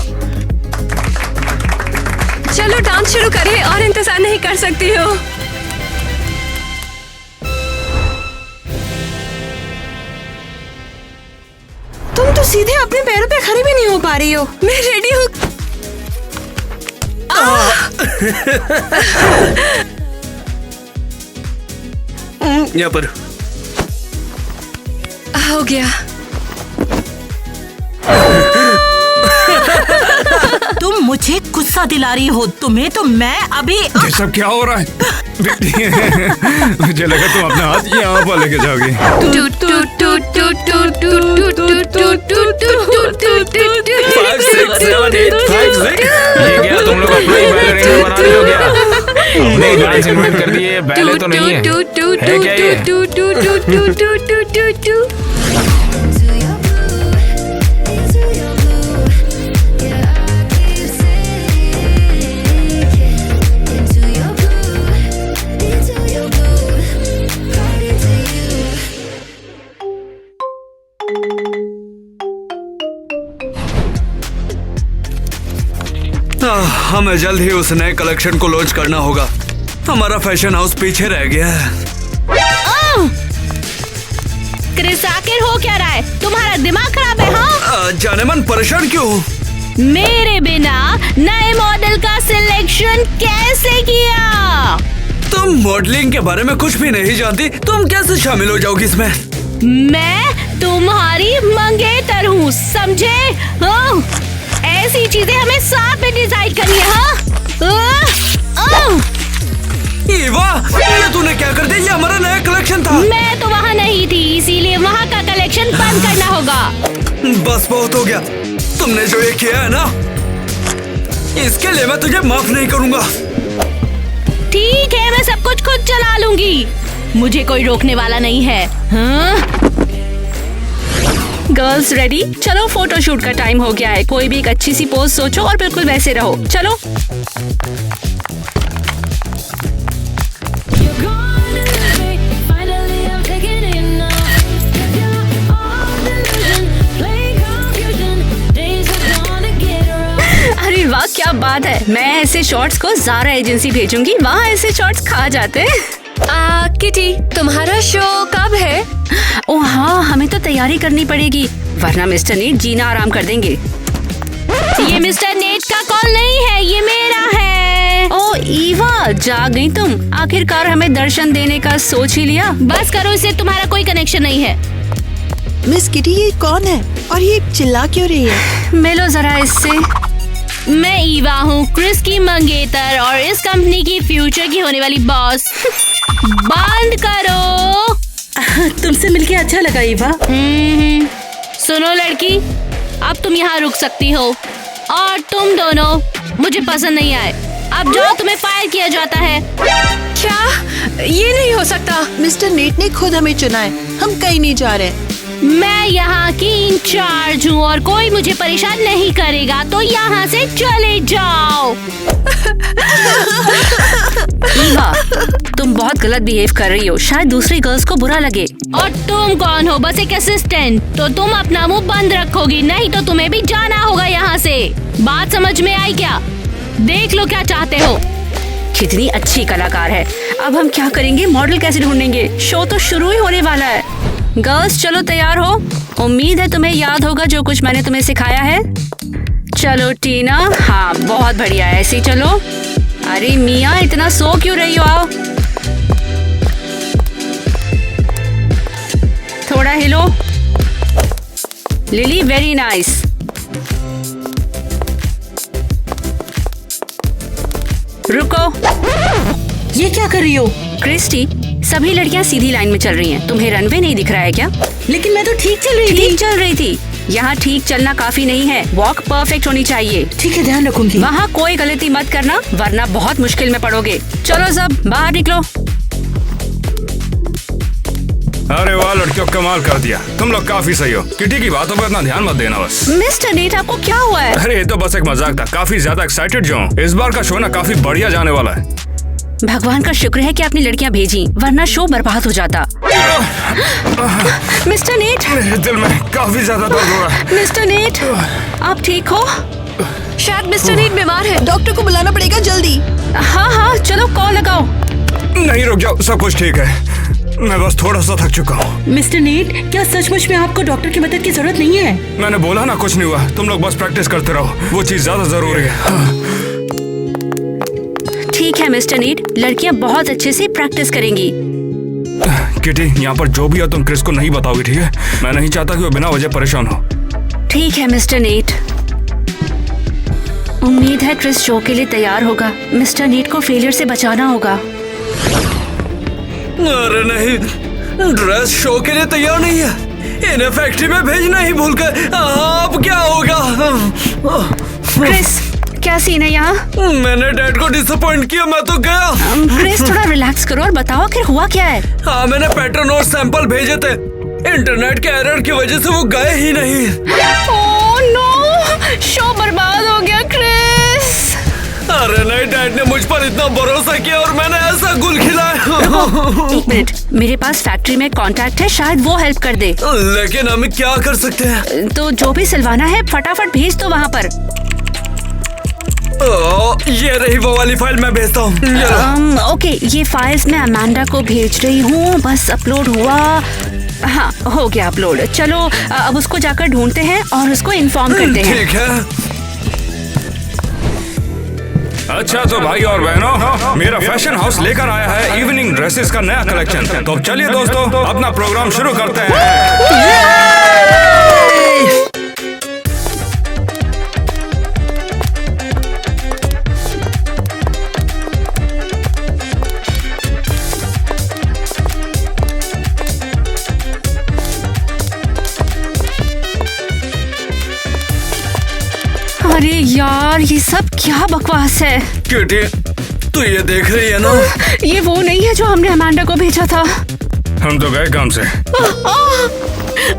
चलो डांस शुरू करें, और इंतजार नहीं कर सकती हो। तुम तो सीधे अपने पैरों पे खड़ी भी नहीं हो पा रही हो। मैं रेडी हूँ। यहाँ पर हो गया। तुम मुझे गुस्सा दिला रही हो। तुम्हें तो मैं अभी ये सब क्या हो रहा है? मुझे लगा तुम अपना हाथ यहाँ पर लेके जाओगी। ये क्या तुम लोग अपना ही बैलरीना बना रही हो क्या? अपने डांस इन्वाइट कर दिए, बैले तो नहीं है क्या ये? हमें जल्द ही उस नए कलेक्शन को लॉन्च करना होगा। हमारा फैशन हाउस पीछे रह गया है। क्रिस, आखिर हो क्या रहा है? तुम्हारा दिमाग खराब है? हाँ, जाने मन परेशान क्यों हो? मेरे बिना नए मॉडल का सिलेक्शन कैसे किया? तुम मॉडलिंग के बारे में कुछ भी नहीं जानती। तुम कैसे शामिल हो जाओगी इसमें? मैं तुम्हारी मंगेतर हूँ, समझे? हाँ? ऐसी चीजें हमें साथ में डिसाइड करनी है। हाँ? ईवा, ये तूने क्या कर दिया? ये हमारा नया कलेक्शन था। मैं तो वहाँ नहीं थी, इसीलिए वहाँ का कलेक्शन बंद करना होगा। बस बहुत हो गया। तुमने जो ये किया है ना, इसके लिए मैं तुझे माफ नहीं करूँगा। ठीक है, मैं सब कुछ खुद चला लूंगी। मुझे कोई रोकने वाला नहीं है। हाँ? Girls ready? चलो फोटोशूट का टाइम हो गया है। कोई भी एक अच्छी सी पोज सोचो और बिल्कुल वैसे रहो। चलो। अरे वाह, क्या बात है। मैं ऐसे शॉर्ट्स को ज़ारा एजेंसी भेजूंगी। वहाँ ऐसे शॉर्ट्स खा जाते हैं। किटी, तुम्हारा शो कब है? ओह हाँ, हमें तो तैयारी करनी पड़ेगी, वरना मिस्टर नीट जीना आराम कर देंगे। ये मिस्टर नेट का कॉल नहीं है, ये मेरा है। ओह ईवा, जाग गई तुम। आखिरकार हमें दर्शन देने का सोच ही लिया। बस करो, इससे तुम्हारा कोई कनेक्शन नहीं है। मिस किटी, ये कौन है और ये चिल्ला क्यों रही है? मिलो जरा इससे। मैं ईवा हूँ, क्रिस की मंगेतर और इस कंपनी की फ्यूचर की होने वाली बॉस। बंद करो। तुमसे मिलके अच्छा लगा ईवा। सुनो लड़की, अब तुम यहाँ रुक सकती हो, और तुम दोनों मुझे पसंद नहीं आए। अब जाओ, तुम्हें फायर किया जाता है। क्या? ये नहीं हो सकता। मिस्टर नेट ने खुद हमें चुना है, हम कहीं नहीं जा रहे। मैं यहाँ की इंचार्ज हूँ और कोई मुझे परेशान नहीं करेगा, तो यहाँ से चले जाओ। ईवा, तुम बहुत गलत बिहेव कर रही हो, शायद दूसरी गर्ल्स को बुरा लगे। और तुम कौन हो? बस एक असिस्टेंट। तो तुम अपना मुंह बंद रखोगी, नहीं तो तुम्हें भी जाना होगा यहाँ से। बात समझ में आई क्या? देख लो क्या चाहते हो। कितनी अच्छी कलाकार है। अब हम क्या करेंगे? मॉडल कैसे ढूंढेंगे? शो तो शुरू ही होने वाला है। गर्ल्स चलो, तैयार हो? उम्मीद है तुम्हें याद होगा जो कुछ मैंने तुम्हें सिखाया है। चलो टीना, हाँ बहुत बढ़िया, ऐसे ही चलो। अरे मिया, इतना सो क्यों रही हो? आओ थोड़ा हिलो। Lily, very nice. रुको, ये क्या कर रही हो? क्रिस्टी, सभी लड़कियां सीधी लाइन में चल रही हैं। तुम्हें रनवे नहीं दिख रहा है क्या? लेकिन मैं तो ठीक चल रही थी। ठीक चल रही थी। यहाँ ठीक चलना काफी नहीं है, वॉक परफेक्ट होनी चाहिए। ठीक है, ध्यान रखूंगी। वहाँ कोई गलती मत करना, वरना बहुत मुश्किल में पड़ोगे। चलो सब बाहर निकलो। अरे वाह लड़कियों, कमाल कर दिया। तुम लोग काफी सही हो। किटी की बातों पर इतना ध्यान मत देना बस। मिस्टर नीट, आपको क्या हुआ है? अरे ये तो बस एक मजाक था। काफी ज्यादा एक्साइटेड जो हूँ। इस बार का शो ना काफी बढ़िया जाने वाला है। भगवान का शुक्र है कि आपने लड़कियां भेजी, वरना शो बर्बाद हो जाता। मिस्टर नीट, मेरे दिल में काफी ज्यादा दर्द हो रहा है। मिस्टर नीट, आप ठीक हो? शायद मिस्टर नीट बीमार है। डॉक्टर को बुलाना पड़ेगा जल्दी। हाँ, चलो कॉल लगाओ। नहीं रुक जाओ, सब कुछ ठीक है। मैं बस थोड़ा सा थक चुका हूँ। मिस्टर नीट, क्या सचमुच में आपको डॉक्टर की मदद की जरूरत नहीं है? मैंने बोला ना कुछ नहीं हुआ। तुम लोग बस प्रैक्टिस करते रहो, वो चीज ज्यादा जरूरी है। ठीक है मिस्टर नीट, लड़कियां बहुत अच्छे से प्रैक्टिस करेंगी। किटी, यहाँ पर जो भी है तुम क्रिस को नहीं बताओगी, ठीक है? मैं नहीं चाहता कि वो बिना वजह परेशान हो। ठीक है मिस्टर नीट। उम्मीद है क्रिस शो के लिए तैयार होगा। मिस्टर नीट को फेलियर से बचाना होगा। अरे नहीं, ड्रेस शो के लिए तैयार नहीं है। इन्हें फैक्ट्री में भेजना ही भूल गए। अब क्या होगा? क्रिस, क्या सीन है यहाँ? मैंने डैड को डिसअपॉइंट किया, मैं तो गया। क्रिस, थोड़ा रिलैक्स करो और बताओ आखिर हुआ क्या है? हाँ, मैंने पैटर्न और सैंपल भेजे थे। इंटरनेट के एरर की वजह से वो गए ही नहीं। ओह नो, शो बर्बाद हो गया क्रिस। अरे नहीं, डैड ने मुझ पर इतना भरोसा किया और मैंने ऐसा गुल खिलाया। एक मिनट, मेरे पास फैक्ट्री में कांटेक्ट है, शायद वो हेल्प कर दे। लेकिन हम क्या कर सकते हैं? तो जो भी सिलवाना है फटाफट भेज दो वहाँ पर। ये रही वो वाली फाइल, मैं भेजता हूँ। ओके, ये फाइल्स मैं अमांडा को भेज रही हूँ। बस अपलोड हुआ। हाँ, हो गया अपलोड। चलो अब उसको जाकर ढूंढते हैं और उसको इन्फॉर्म करते हैं। ठीक है। अच्छा तो भाई और बहनों, मेरा फैशन हाउस लेकर आया है इवनिंग ड्रेसेस का नया कलेक्शन। तो चलिए दोस्तों, अपना प्रोग्राम शुरू करते हैं। अरे यार, ये सब क्या बकवास है? किटी, तू ये देख रही है ना? ये वो नहीं है जो हमने अमांडा को भेजा था। हम तो गए काम से।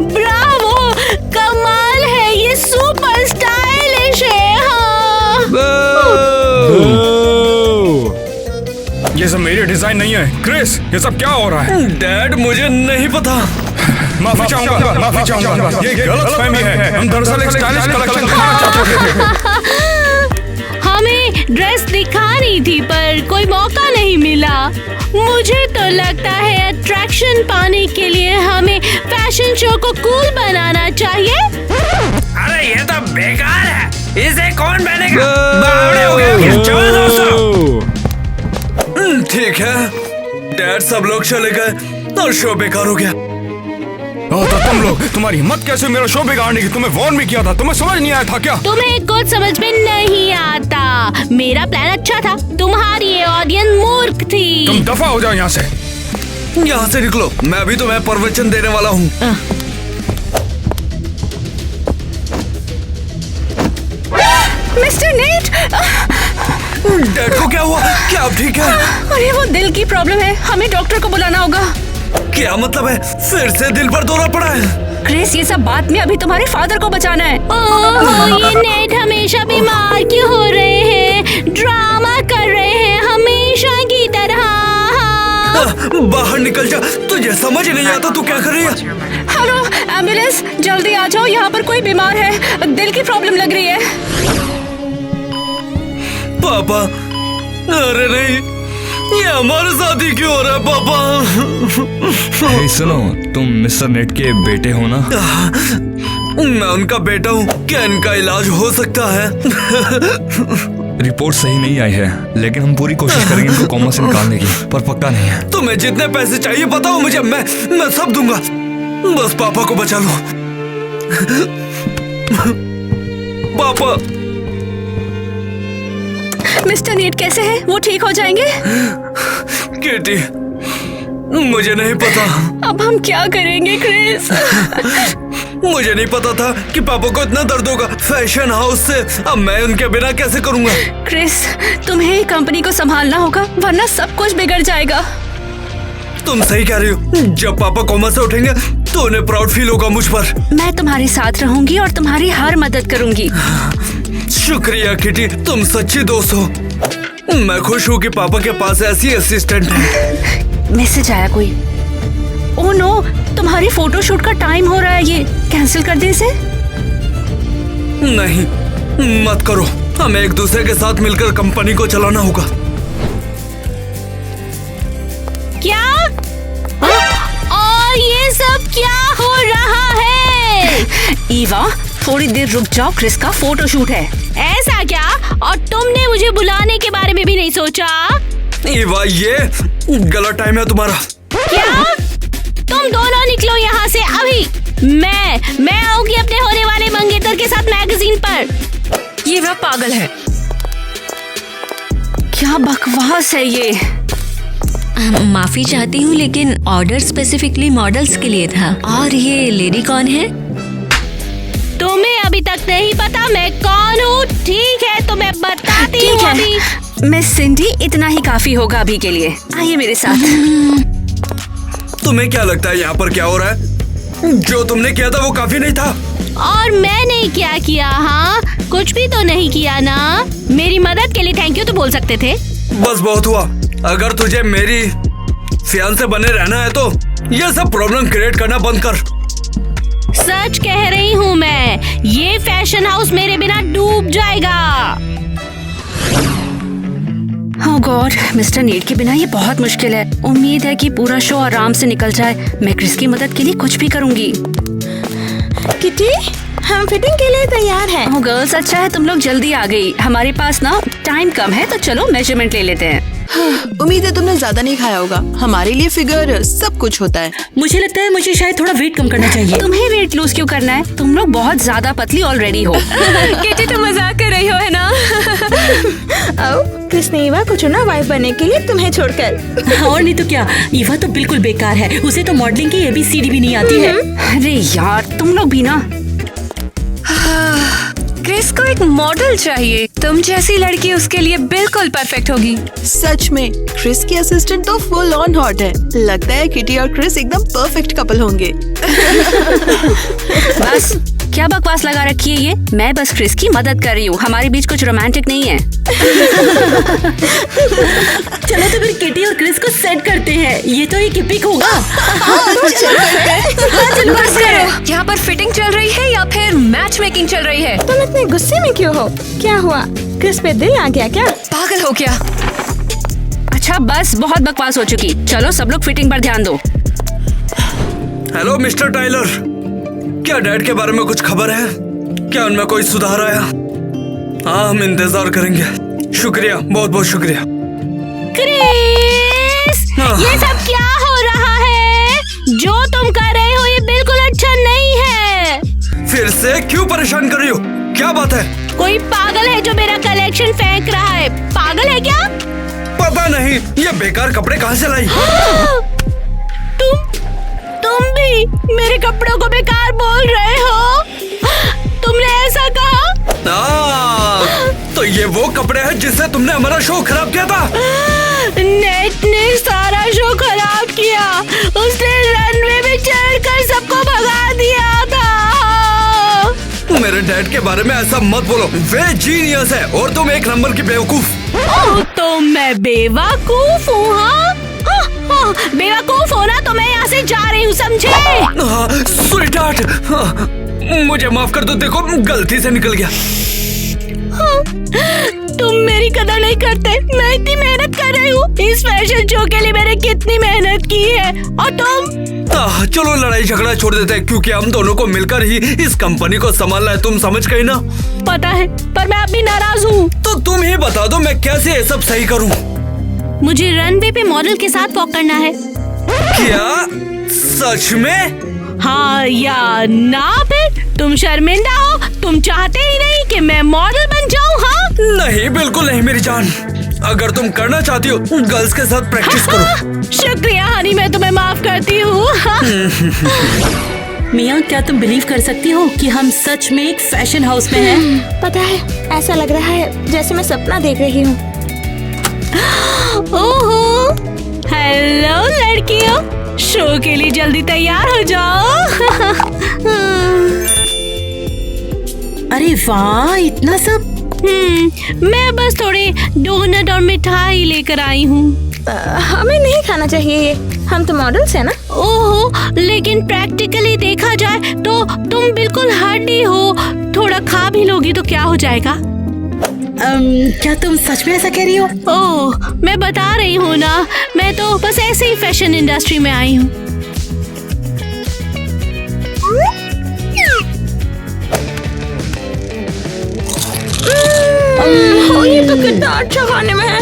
ब्रावो, कमाल है, ये सुपर स्टाइलिश है। हाँ। ये सब मेरी डिजाइन नहीं है। क्रिस, ये सब क्या हो रहा है? डैड, मुझे नहीं पता। माफी चाहूंगा, माफी चाहूंगा। ये गलतफहमी है। हम दरअसल एक स्टाइलिश कलेक्शन दिखाना चाहते थे। हमें ड्रेस दिखानी थी पर कोई मौका नहीं मिला। मुझे तो लगता है अट्रैक्शन पाने के लिए हमें फैशन शो को कूल बनाना चाहिए। अरे ये तो बेकार है, इसे कौन पहनेगा? बावड़े हो गए। चलो दोस्तों। ठीक है, डैड सब लोग चले गए और शो बेकार हो गया। तो तुम लोग, तुम्हारी हिम्मत कैसे मेरा शो बिगाड़ने की? तुम्हें वार्न भी किया था, तुम्हें समझ नहीं आया था क्या? तुम्हें कुछ समझ में नहीं आता। मेरा प्लान अच्छा था, तुम्हारी ये ऑडियंस मूर्ख थी। तुम दफा हो जाओ यहाँ से। यहाँ से निकलो, मैं भी तुम्हें प्रवचन देने वाला हूँ। मिस्टर नीट, डैड को क्या हुआ? क्या आप ठीक है? अरे वो दिल की प्रॉब्लम है, हमें डॉक्टर को बुलाना होगा। क्या मतलब है? फिर से दिल पर दौरा पड़ा है? क्रिस, ये सब बात में अभी तुम्हारे फादर को बचाना है। ओह, ये नेट हमेशा बीमार क्यों हो रहे हैं? ड्रामा कर रहे हैं हमेशा की तरह। बाहर निकल जा, तुझे समझ नहीं आता तू क्या कर रही है? हेलो एम्बुलेंस, जल्दी आ जाओ, यहाँ पर कोई बीमार है, दिल की प्रॉब्लम लग रही है। पापा, अरे नहीं, ये हमारे साथ ही क्यों हो रहा है पापा? हे सुनो, तुम मिस्टर नेट के बेटे हो ना? मैं उनका बेटा हूँ, क्या इनका इलाज हो सकता है? रिपोर्ट सही नहीं आई है, लेकिन हम पूरी कोशिश करेंगे इनको कोमा से निकालने की, पर पक्का नहीं है। तुम्हें जितने पैसे चाहिए बताओ मुझे, मैं सब दूंगा। बस पापा को बचा लो। पापा। मिस्टर नीट कैसे हैं? वो ठीक हो जाएंगे? किटी, मुझे नहीं पता। अब हम क्या करेंगे क्रिस? मुझे नहीं पता था कि पापा को इतना दर्द होगा फैशन हाउस से। अब मैं उनके बिना कैसे करूंगा? क्रिस, तुम्हें कंपनी को संभालना होगा, वरना सब कुछ बिगड़ जाएगा। तुम सही कह रही हो। जब पापा कोमा से उठेंगे तो उन्हें प्राउड फील होगा मुझ पर। मैं तुम्हारे साथ रहूंगी और तुम्हारी हर मदद करूंगी। शुक्रिया किटी, तुम सच्ची दोस्त हो। मैं खुश हूँ कि पापा के पास ऐसी असिस्टेंट है। मैसेज आया कोई। ओह नो, तुम्हारी फोटोशूट का टाइम हो रहा है, ये कैंसिल कर दे इसे। नहीं मत करो, हमें एक दूसरे के साथ मिलकर कंपनी को चलाना होगा। क्या? और ये सब क्या हो रहा है? ईवा थोड़ी देर रुक जाओ, क्रिस का फोटोशूट है। ऐसा क्या? और तुमने मुझे बुलाने के बारे में भी नहीं सोचा? ईवा ये गलत टाइम है तुम्हारा। क्या? तुम दोनों निकलो यहाँ से अभी। मैं आऊंगी अपने होने वाले मंगेतर के साथ मैगजीन पर। ये वह पागल है। क्या बकवास है ये। माफी चाहती हूँ लेकिन ऑर्डर स्पेसिफिकली मॉडल्स के लिए था। और ये लेडी कौन है? तुम्हें अभी तक नहीं पता मैं कौन हूँ? ठीक है तो मैं बताती हूँ अभी। मैं सिंडी, इतना ही काफी होगा अभी के लिए। आइए मेरे साथ। तुम्हें क्या लगता है यहाँ पर क्या हो रहा है? जो तुमने किया था वो काफी नहीं था। और मैंने क्या किया? हाँ, कुछ भी तो नहीं किया ना। मेरी मदद के लिए थैंक यू तो बोल सकते थे। बस बहुत हुआ। अगर तुझे मेरी फियांसे बने रहना है तो ये सब प्रॉब्लम क्रिएट करना बंद कर। सच कह रही हूँ मैं, ये फैशन हाउस मेरे बिना डूब जाएगा। ओह गॉड, मिस्टर नीड के बिना ये बहुत मुश्किल है। उम्मीद है कि पूरा शो आराम से निकल जाए। मैं क्रिस की मदद के लिए कुछ भी करूंगी। किटी, हम फिटिंग के लिए तैयार हैं। ओह गर्ल्स, अच्छा है तुम लोग जल्दी आ गई। हमारे पास ना टाइम कम है तो चलो मेजरमेंट ले लेते हैं। उम्मीद है तुमने ज्यादा नहीं खाया होगा। हमारे लिए फिगर सब कुछ होता है। मुझे लगता है मुझे शायद थोड़ा वेट कम करना चाहिए। तुम्हें वेट लूज क्यों करना है? तुम लोग बहुत ज्यादा पतली ऑलरेडी हो। किटी तुम मजाक कर रही हो है ना? आओ, क्रिस ने ईवा को चुना वाइफ बनने के लिए तुम्हें छोड़कर। और नहीं तो क्या, ईवा तो बिल्कुल बेकार है। उसे तो मॉडलिंग की ABCD भी नहीं आती है। अरे यार तुम लोग भी ना। क्रिस को एक मॉडल चाहिए। तुम जैसी लड़की उसके लिए बिल्कुल परफेक्ट होगी। सच में क्रिस की असिस्टेंट तो फुल ऑन हॉट है। लगता है किटी और क्रिस एकदम परफेक्ट कपल होंगे। बस क्या बकवास लगा रखी है ये। मैं बस क्रिस की मदद कर रही हूँ, हमारे बीच कुछ रोमांटिक नहीं है। चलो तो फिर किटी और क्रिस को सेट करते हैं। ये तो एक इपिक होगा। बस करो। यहाँ पर फिटिंग चल रही है या फिर मैच मेकिंग चल रही है? तुम इतने गुस्से में क्यों हो? क्या हुआ? क्रिस पे दिल आ गया क्या? पागल हो क्या? अच्छा बस, बहुत बकवास हो चुकी। चलो सब लोग फिटिंग पर ध्यान दो। हेलो मिस्टर टाइलर, क्या डैड के बारे में कुछ खबर है? क्या उनमें कोई सुधार आया? हाँ, हम इंतजार करेंगे। शुक्रिया, बहुत बहुत शुक्रिया। क्रिस, ये सब क्या हो रहा है? जो तुम कर रहे हो ये बिल्कुल अच्छा नहीं है। फिर से क्यों परेशान कर रही हो? क्या बात है? कोई पागल है जो मेरा कलेक्शन फेंक रहा है। पागल है क्या? पता नहीं, ये बेकार कपड़े कहाँ से लाई? तुम भी मेरे कपड़ों को बेकार बोल रहे हो? तुमने ऐसा कहा? तो ये वो कपड़े हैं जिससे तुमने हमारा शो खराब किया था। नेट ने सारा शो खराब किया। उसने रनवे में चढ़कर सबको भगा दिया था। मेरे डैड के बारे में ऐसा मत बोलो, वे जीनियस है और तुम एक नंबर की बेवकूफ। तो मैं बेवकूफ हूँ? हाँ, बेवकूफ हो ना तो मैं यहाँ से जा रही हूँ, समझे? स्वीटहार्ट, मुझे माफ कर दो, देखो गलती से निकल गया। तुम मेरी कदर नहीं करते। मैं इतनी मेहनत कर रही हूँ इस फैशन शो के लिए। मैंने कितनी मेहनत की है और तुम। चलो लड़ाई झगड़ा छोड़ देते हैं क्योंकि हम दोनों को मिलकर ही इस कंपनी को संभालना है। तुम समझ गई ना? पता है, पर मैं अभी नाराज हूँ। तो तुम ही बता दो मैं कैसे ये सब सही करूँ? मुझे रनवे पे मॉडल के साथ वॉक करना है। क्या सच में? हाँ या ना? फिर तुम शर्मिंदा हो? तुम चाहते ही नहीं कि मैं मॉडल बन जाऊँ? हाँ नहीं, बिल्कुल नहीं मेरी जान। अगर तुम करना चाहती हो गर्ल्स के साथ प्रैक्टिस करो। शुक्रिया हनी, मैं तुम्हें माफ करती हूँ। मियाँ, क्या तुम बिलीव कर सकती हो कि हम सच में एक फैशन हाउस में हैं? पता है, ऐसा लग रहा है जैसे मैं सपना देख रही हूँ। ओहो, हेलो लड़कियों, शो के लिए जल्दी तैयार हो जाओ। अरे वाह, इतना सब। मैं बस थोड़े डोनट और मिठाई लेकर आई हूँ। हमें नहीं खाना चाहिए ये, हम तो मॉडल्स हैं ना। ओहो, लेकिन प्रैक्टिकली देखा जाए तो तुम बिल्कुल हड्डी हो। थोड़ा खा भी लोगी तो क्या हो जाएगा? क्या तुम सच में ऐसा कह रही हो? ओह, मैं बता रही हूँ ना, मैं तो बस ऐसे ही फैशन इंडस्ट्री में आई हूँ। ये तो कितना अच्छा खाने में है।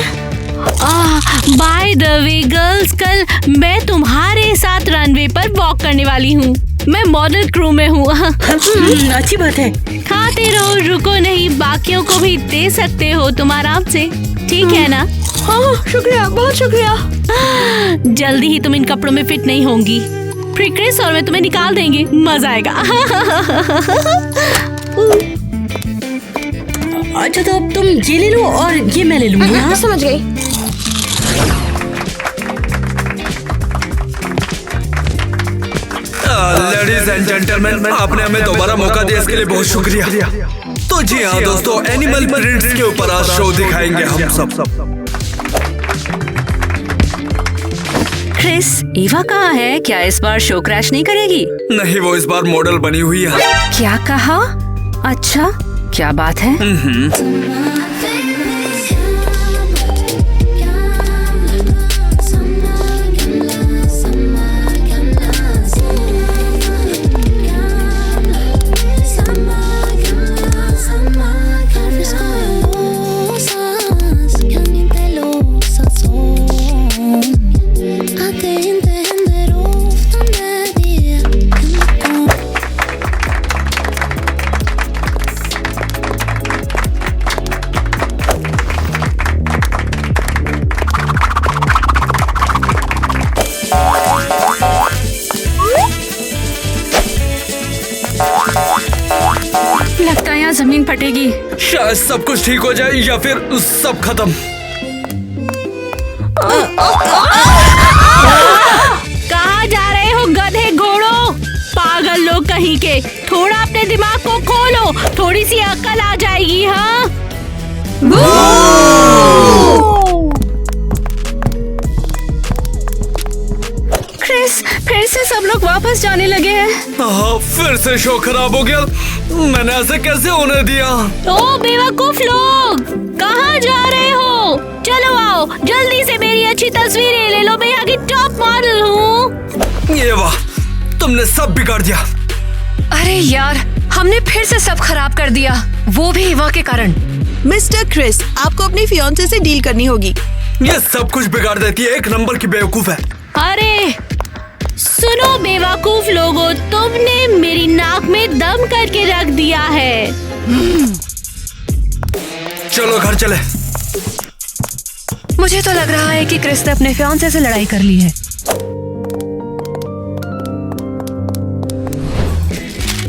बाय द वे गर्ल्स, कल मैं तुम्हारे साथ रनवे पर वॉक करने वाली हूँ। मैं मॉडल क्रू में हूँ। अच्छी बात है। खाते रहो, रुको नहीं, बाकियों को भी दे सकते हो तुम आराम से, ठीक है ना? हाँ, शुक्रिया, बहुत शुक्रिया। जल्दी ही तुम इन कपड़ों में फिट नहीं होंगी। फिर क्रिस और मैं तुम्हें निकाल देंगे, मजा आएगा। अच्छा, तो अब तुम ये ले लो और ये मैं ले लूंगी। हाँ, समझ गई। लेडीज एंड जेंटलमैन, आपने हमें दोबारा मौका दिया, इसके लिए बहुत शुक्रिया। तो जी हाँ दोस्तों, एनिमल प्रिंट्स के ऊपर आज शो दिखाएंगे हम सब। क्रिस, ईवा कहाँ है? क्या इस बार शो क्रैश नहीं करेगी? नहीं, वो इस बार मॉडल बनी हुई है। क्या कहा? अच्छा, क्या बात है? लगता है यहाँ जमीन फटेगी। शायद सब कुछ ठीक हो जाए या फिर सब खत्म। कहाँ जा रहे हो गधे घोड़ों? पागल लोग कहीं के, थोड़ा अपने दिमाग को खोलो, थोड़ी सी अक्ल आ जाएगी। हाँ, क्रिस, फिर से सब लोग वापस जाने लगे हैं। हाँ, फिर से शो खराब हो गया। मैंने ऐसे कैसे होने दिया? ओ बेवकूफ लोग, कहाँ जा रहे हो? चलो आओ, जल्दी से मेरी अच्छी तस्वीरें ले लो, मैं यहाँ की टॉप मॉडल हूँ। ये वाह, तुमने सब बिगाड़ दिया। अरे यार, हमने फिर से सब खराब कर दिया, वो भी ईवा के कारण। मिस्टर क्रिस, आपको अपनी फियांसे से डील करनी होगी। ये सब कुछ बिगाड़ देती है, एक नंबर की बेवकूफ है। अरे सुनो बेवकूफ लोगों, तुमने मेरी नाक में दम करके रख दिया है। चलो घर चले। मुझे तो लग रहा है कि क्रिस ने अपने फियांसे से लड़ाई कर ली है।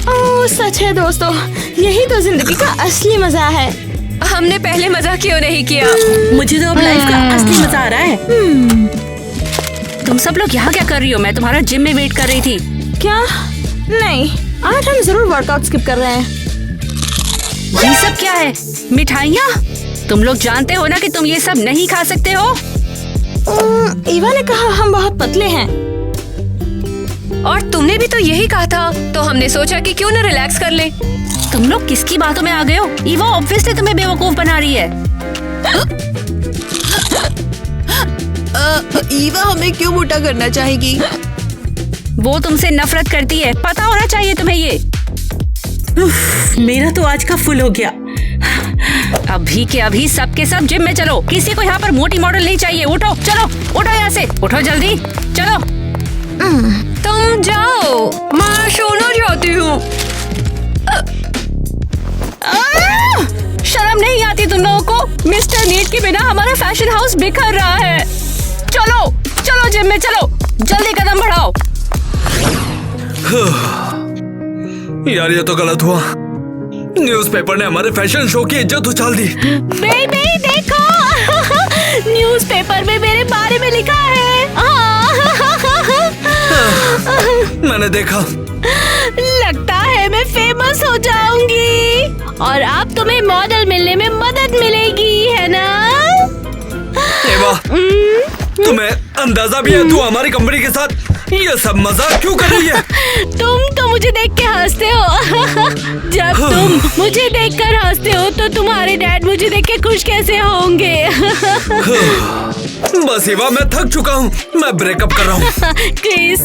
ओह, सच है दोस्तों, यही तो जिंदगी का असली मजा है। हमने पहले मजा क्यों नहीं किया? मुझे तो अब लाइफ का असली मजा आ रहा है। तुम सब लोग यहाँ क्या कर रही हो? मैं तुम्हारा जिम में वेट कर रही थी। क्या? नहीं, आज हम जरूर वर्कआउट स्किप कर रहे हैं। ये सब क्या है? मिठाइयाँ? तुम लोग जानते हो ना कि तुम ये सब नहीं खा सकते हो। ईवा ने कहा हम बहुत पतले हैं। और तुमने भी तो यही कहा था, तो हमने सोचा कि क्यों ना रिलैक्स कर ले। तुम लोग किसकी बातों में आ गए हो? ईवा ऑब्वियसली तुम्हें बेवकूफ बना रही है। ईवा हमें क्यों मोटा करना चाहेगी? वो तुमसे नफरत करती है, पता होना चाहिए तुम्हें ये। मेरा तो आज का फुल हो गया। अभी के अभी सबके सब जिम में चलो, किसी को यहाँ पर मोटी मॉडल नहीं चाहिए। उठो, चलो, उठो यहाँ से, उठो जल्दी, चलो। तुम जाओ, मैं सोना चाहती हूँ। शर्म नहीं आती तुम लोगों को? मिस्टर नीट के बिना हमारा फैशन हाउस बिखर रहा है। चलो चलो जिम में चलो, जल्दी कदम बढ़ाओ। यार ये तो गलत हुआ, न्यूज़पेपर ने हमारे फैशन शो की इज्जत उछाल दी। बेबी देखो, न्यूज़पेपर में मेरे बारे में लिखा है। मैंने देखा। लगता है मैं फेमस हो जाऊंगी और अब तुम्हें मॉडल मिलने में मदद मिलेगी, है ना? एवा, तुम्हें अंदाजा भी है तू हमारी कंपनी के साथ ये सब मजाक क्यों कर रही है? तुम तो मुझे देख के हंसते हो। जब तुम मुझे देखकर हंसते हो तो तुम्हारे डैड मुझे देख के खुश कैसे होंगे? बस एवा, मैं थक चुका हूँ, मैं ब्रेकअप कर रहा हूँ। क्रिस,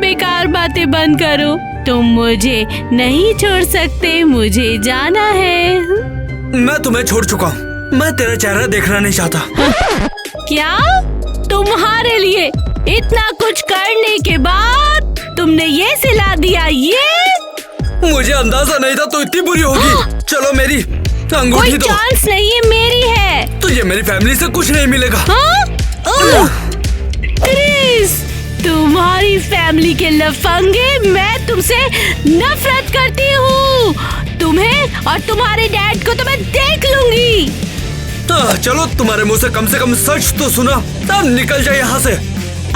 बेकार बातें बंद करो। तुम मुझे नहीं छोड़ सकते, मुझे जाना है। मैं तुम्हें छोड़ चुका हूँ, मैं तेरा चेहरा देखना नहीं चाहता। क्या? तुम्हारे लिए इतना कुछ करने के बाद तुमने ये सिला दिया? ये मुझे अंदाजा नहीं था तो इतनी बुरी होगी। चलो मेरी अंगूठी कोई दो। चांस नहीं, ये मेरी है। तुझे मेरी फैमिली से कुछ नहीं मिलेगा। क्रिस, तुम्हारी फैमिली के लफंगे, मैं तुमसे नफरत करती हूँ। तुम्हें और तुम्हारे डैड को तो मैं देख लूंगी। चलो, तुम्हारे मुंह से कम सच तो सुना, तब निकल जाए यहाँ से।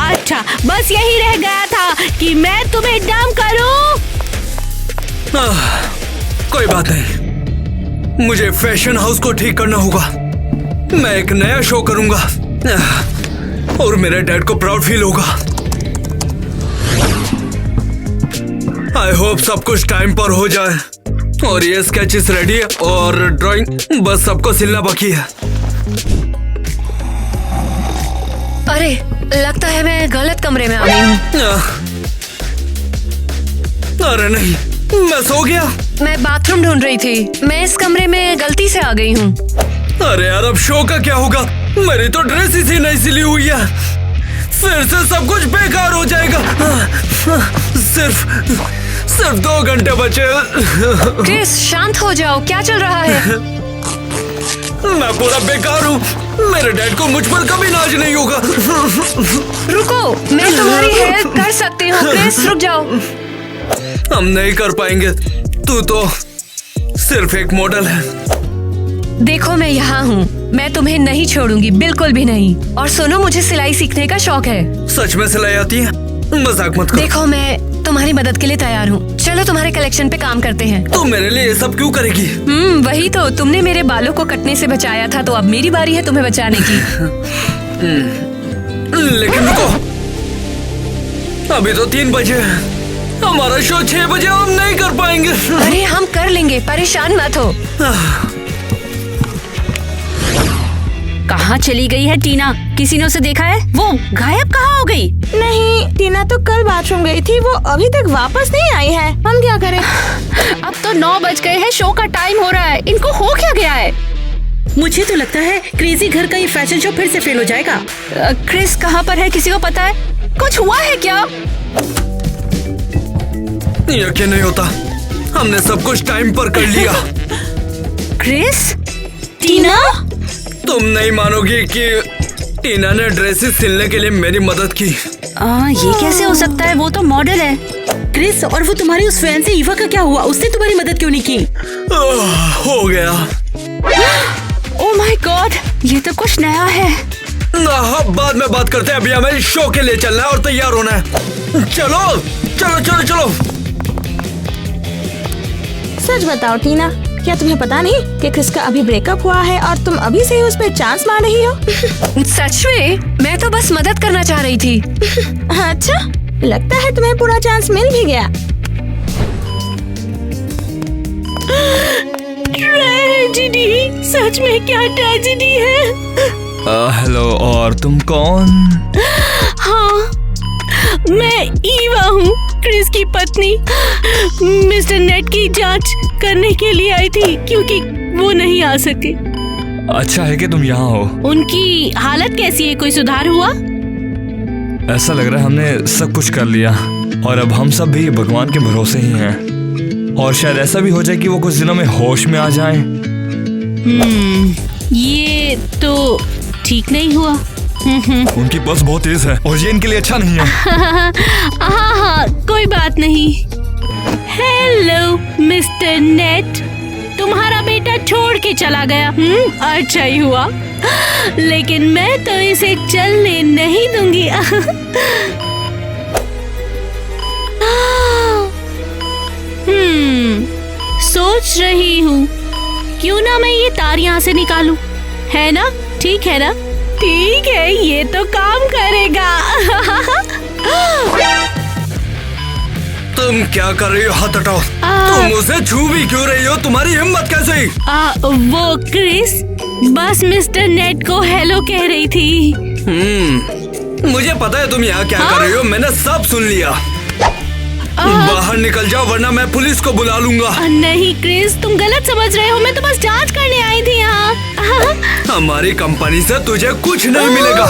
अच्छा, बस यही रह गया था कि मैं तुम्हें डंप करूं। कोई बात नहीं, मुझे फैशन हाउस को ठीक करना होगा। मैं एक नया शो करूंगा और मेरे डैड को प्राउड फील होगा। आई होप सब कुछ टाइम पर हो जाए। और ये स्केचेस रेडी है और ड्राइंग बस सबको सिलना बाकी है। अरे, लगता है मैं गलत कमरे में आ गई हूँ। अरे नहीं, मैं सो गया। मैं बाथरूम ढूंढ रही थी, मैं इस कमरे में गलती से आ गई हूँ। अरे यार, अब शो का क्या होगा? मेरी तो ड्रेस ही नहीं सिली हुई है। फिर से सब कुछ बेकार हो जाएगा। सिर्फ 2 घंटे बचे। क्रिस, शांत हो जाओ, क्या चल रहा है? मैं पूरा बेकार हूँ। मेरे डैड को मुझ पर कभी नाज नहीं होगा। रुको, मैं तुम्हारी हेल्प कर सकती हूँ। क्रिस, रुक जाओ। हम नहीं कर पाएंगे, तू तो सिर्फ एक मॉडल है। देखो, मैं यहाँ हूँ, मैं तुम्हें नहीं छोड़ूंगी, बिल्कुल भी नहीं। और सुनो, मुझे सिलाई सीखने का शौक है। सच में सिलाई आती है? मजाक मत करो। देखो, मैं तुम्हारी मदद के लिए तैयार हूँ। चलो तुम्हारे कलेक्शन पे काम करते हैं। तू मेरे लिए ये सब क्यों करेगी? वही तो, तुमने मेरे बालों को कटने से बचाया था, तो अब मेरी बारी है तुम्हें बचाने की। लेकिन रुको, अभी तो 3 बजे हैं। हमारा शो 6 बजे, हम नहीं कर पाएंगे। अरे, हम कर लेंगे, परेशान मत हो। कहाँ चली गई है टीना? किसी ने उसे देखा है? वो गायब कहाँ हो गई? नहीं, टीना तो कल बाथरूम गई थी, वो अभी तक वापस नहीं आई है। हम क्या करें? अब तो 9 बज गए हैं, शो का टाइम हो रहा है। इनको हो क्या गया है? मुझे तो लगता है क्रेजी घर का ये फैशन शो फिर से फेल हो जाएगा। क्रिस कहाँ पर है? किसी को पता है? कुछ हुआ है क्या? यकीन नहीं होता, हमने सब कुछ टाइम पर कर लिया। क्रिस? टीना? तुम नहीं मानोगी कि टीना ने ड्रेसेस सिलने के लिए मेरी मदद की। ये कैसे हो सकता है? वो तो मॉडल है। क्रिस, और वो तुम्हारी उस फैन से ईवा का क्या हुआ? उसने तुम्हारी मदद क्यों नहीं की? हो गया। ओह माय गॉड, ये तो कुछ नया है। बाद में बात करते हैं, अभी हमें शो के लिए चलना है और तैयार होना है। चलो चलो चलो चलो। सच बताओ टीना, क्या तुम्हें पता नहीं कि क्रिस का अभी ब्रेकअप हुआ है और तुम अभी से ही उस पर चांस मार रही हो? सच में? मैं तो बस मदद करना चाह रही थी। अच्छा, लगता है तुम्हें पूरा चांस मिल भी गया। ट्रेजेडी, सच में क्या ट्रेजेडी है? हेलो, और तुम कौन? हाँ, मैं ईवा हूँ, क्रिस की पत्नी। मिस्टर नेट की जांच करने के लिए आई थी क्योंकि वो नहीं आ सके। अच्छा है कि तुम यहाँ हो। उनकी हालत कैसी है? कोई सुधार हुआ? ऐसा लग रहा है हमने सब कुछ कर लिया और अब हम सब भी भगवान के भरोसे ही हैं। और शायद ऐसा भी हो जाए कि वो कुछ दिनों में होश में आ जाएं। ये तो ठीक नहीं हुआ। उनकी पल्स बहुत तेज है और ये इनके लिए अच्छा नहीं है। हाँ, कोई बात नहीं। हेलो मिस्टर नेट, तुम्हारा बेटा छोड़ के चला गया। अच्छा ही हुआ, लेकिन मैं तो इसे चलने नहीं दूंगी। सोच रही हूँ क्यों ना मैं ये तार यहाँ से निकालूं, है ना? ठीक है ना? ठीक है, ये तो काम करेगा। तुम क्या कर रही हो? हाथ हटाओ। तुम उसे छू भी क्यों रही हो? तुम्हारी हिम्मत कैसे? वो क्रिस बस मिस्टर नेट को हेलो कह रही थी। मुझे पता है तुम यहाँ क्या कर रही हो, मैंने सब सुन लिया। बाहर निकल जाओ वरना मैं पुलिस को बुला लूंगा। नहीं क्रिस, तुम गलत समझ रहे हो, मैं तो बस जांच करने आई थी यहाँ। हमारी कंपनी से तुझे कुछ नहीं मिलेगा।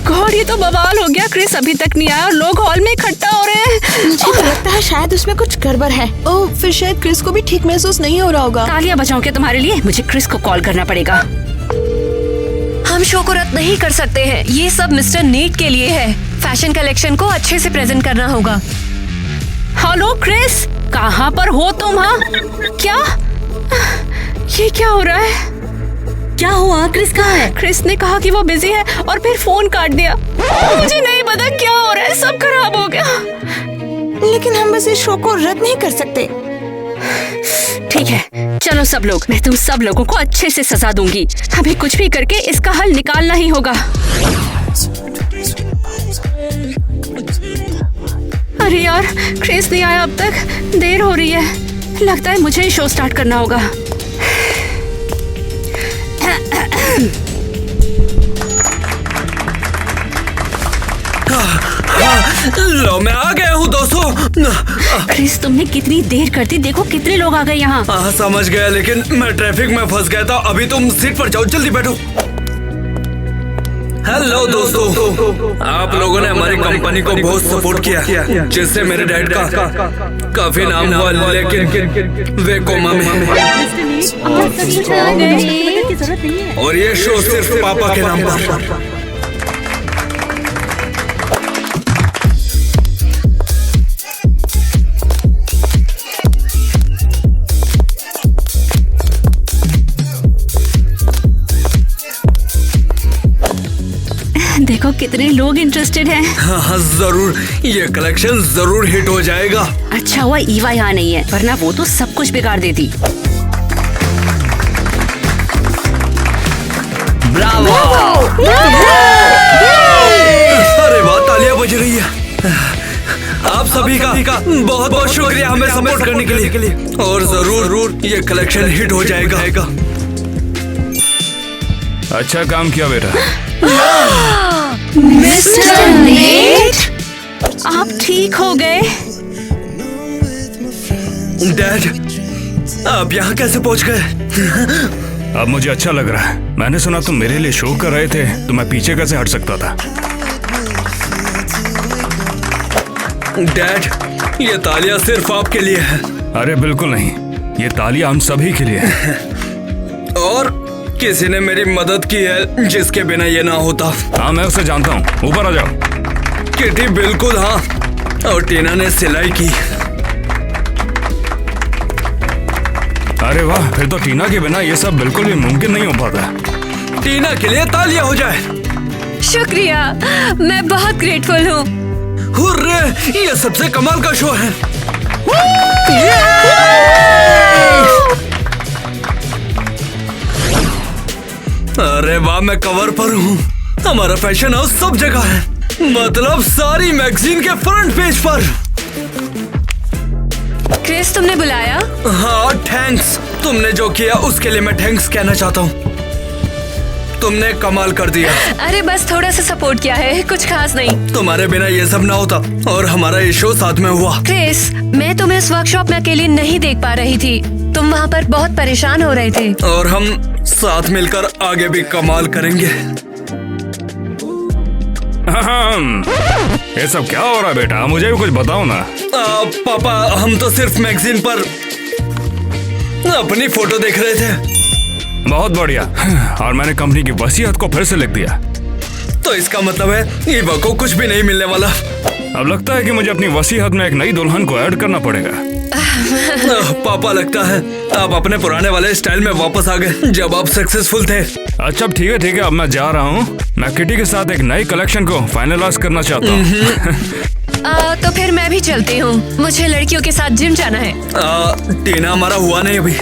गॉड, ये तो बवाल हो गया। क्रिस अभी तक नहीं आया और लोग हॉल में इकट्ठा हो रहे हैं। मुझे लगता है शायद उसमें कुछ गड़बड़ है। ओह, फिर शायद क्रिस को भी ठीक महसूस नहीं हो रहा होगा। तालियां बजाऊं क्या तुम्हारे लिए? मुझे क्रिस को कॉल करना पड़ेगा। हम शो को रद्द नहीं कर सकते हैं, ये सब मिस्टर नीट के लिए है। फैशन कलेक्शन को अच्छे से प्रेजेंट करना होगा। हेलो क्रिस, कहाँ पर हो तुम? हाँ, क्या ये क्या हो रहा है? क्या हुआ? क्रिस कहाँ है? क्रिस ने कहा कि वो बिजी है और फिर फोन काट दिया। मुझे नहीं पता क्या हो रहा है, सब खराब हो गया। लेकिन हम बस इस शो को रद्द नहीं कर सकते। ठीक है, चलो सब लोग, मैं तुम सब लोगों को अच्छे से सजा दूंगी। हमें कुछ भी करके इसका हल निकालना ही होगा। अरे यार, क्रिस नहीं आया अब तक, देर हो रही है। लगता है मुझे ही शो स्टार्ट करना होगा। लो, मैं आ गया हूँ दोस्तों। क्रिस, तुमने कितनी देर कर दी, देखो कितने लोग आ गए यहाँ। समझ गया, लेकिन मैं ट्रैफिक में फंस गया था। अभी तुम सीट पर जाओ, जल्दी बैठो। हेलो दोस्तों, आप लोगों ने हमारी कंपनी को बहुत सपोर्ट किया, जिससे मेरे डैड का काफी नाम हुआ, लेकिन वे कोमा में हैं। और ये शो सिर्फ पापा के नाम पर। देखो कितने लोग इंटरेस्टेड हैं। हाँ, जरूर, ये कलेक्शन जरूर हिट हो जाएगा। अच्छा हुआ ईवा यहाँ नहीं है, वरना वो तो सब कुछ बिगाड़ देती। ब्रावो! अरे वाह, तालियां बज रही है। आप सभी का बहुत बहुत शुक्रिया हमें सपोर्ट करने के लिए। और जरूर ये कलेक्शन हिट हो जाएगा। अच्छा काम किया बेटा। मिस्टर नेट, आप ठीक हो गए? डैड, आप यहाँ कैसे पहुँच गए? अब मुझे अच्छा लग रहा है। मैंने सुना तुम मेरे लिए शो कर रहे थे, तो मैं पीछे कैसे हट सकता था। डैड, ये तालियां सिर्फ आपके लिए है। अरे बिल्कुल नहीं, ये तालियां हम सभी के लिए है। और किसी ने मेरी मदद की है, जिसके बिना ये ना होता। हाँ, मैं उसे जानता हूँ। ऊपर आ जाओ। किटी बिल्कुल, हाँ। और टीना ने सिलाई की। अरे वाह, फिर तो टीना के बिना ये सब बिल्कुल भी मुमकिन नहीं हो पाता। टीना के लिए तालियां हो जाए। शुक्रिया, मैं बहुत ग्रेटफुल हूँ। हुर्रे, ये सबसे कमाल का शो है। अरे वाह, मैं कवर पर हूँ। हमारा फैशन हाउस सब जगह है, मतलब सारी मैगजीन के फ्रंट पेज पर। क्रिस, तुमने बुलाया? हाँ, थैंक्स। तुमने जो किया उसके लिए मैं थैंक्स कहना चाहता हूँ। तुमने कमाल कर दिया। अरे बस थोड़ा सा सपोर्ट किया है, कुछ खास नहीं। तुम्हारे बिना ये सब ना होता और हमारा ये शो साथ में हुआ। क्रिस, मैं तुम्हें इस वर्कशॉप में अकेली नहीं देख पा रही थी। तुम वहाँ पर बहुत परेशान हो रहे थे। और हम साथ मिलकर आगे भी कमाल करेंगे। ये सब क्या हो रहा है बेटा? मुझे भी कुछ बताओ ना। पापा, हम तो सिर्फ मैगजीन पर अपनी फोटो देख रहे थे। बहुत बढ़िया। और मैंने कंपनी की वसीयत को फिर से लिख दिया। तो इसका मतलब है ईवा को कुछ भी नहीं मिलने वाला। अब लगता है कि मुझे अपनी वसीयत में एक नई दुल्हन को ऐड करना पड़ेगा। पापा लगता है आप अपने पुराने वाले स्टाइल में वापस आ गए जब आप सक्सेसफुल थे। अच्छा ठीक है, अब मैं जा रहा हूँ। मैं किटी के साथ एक नई कलेक्शन को फाइनलाइज करना चाहता हूँ। तो फिर मैं भी चलती हूँ, मुझे लड़कियों के साथ जिम जाना है। टीना हमारा हुआ नहीं अभी।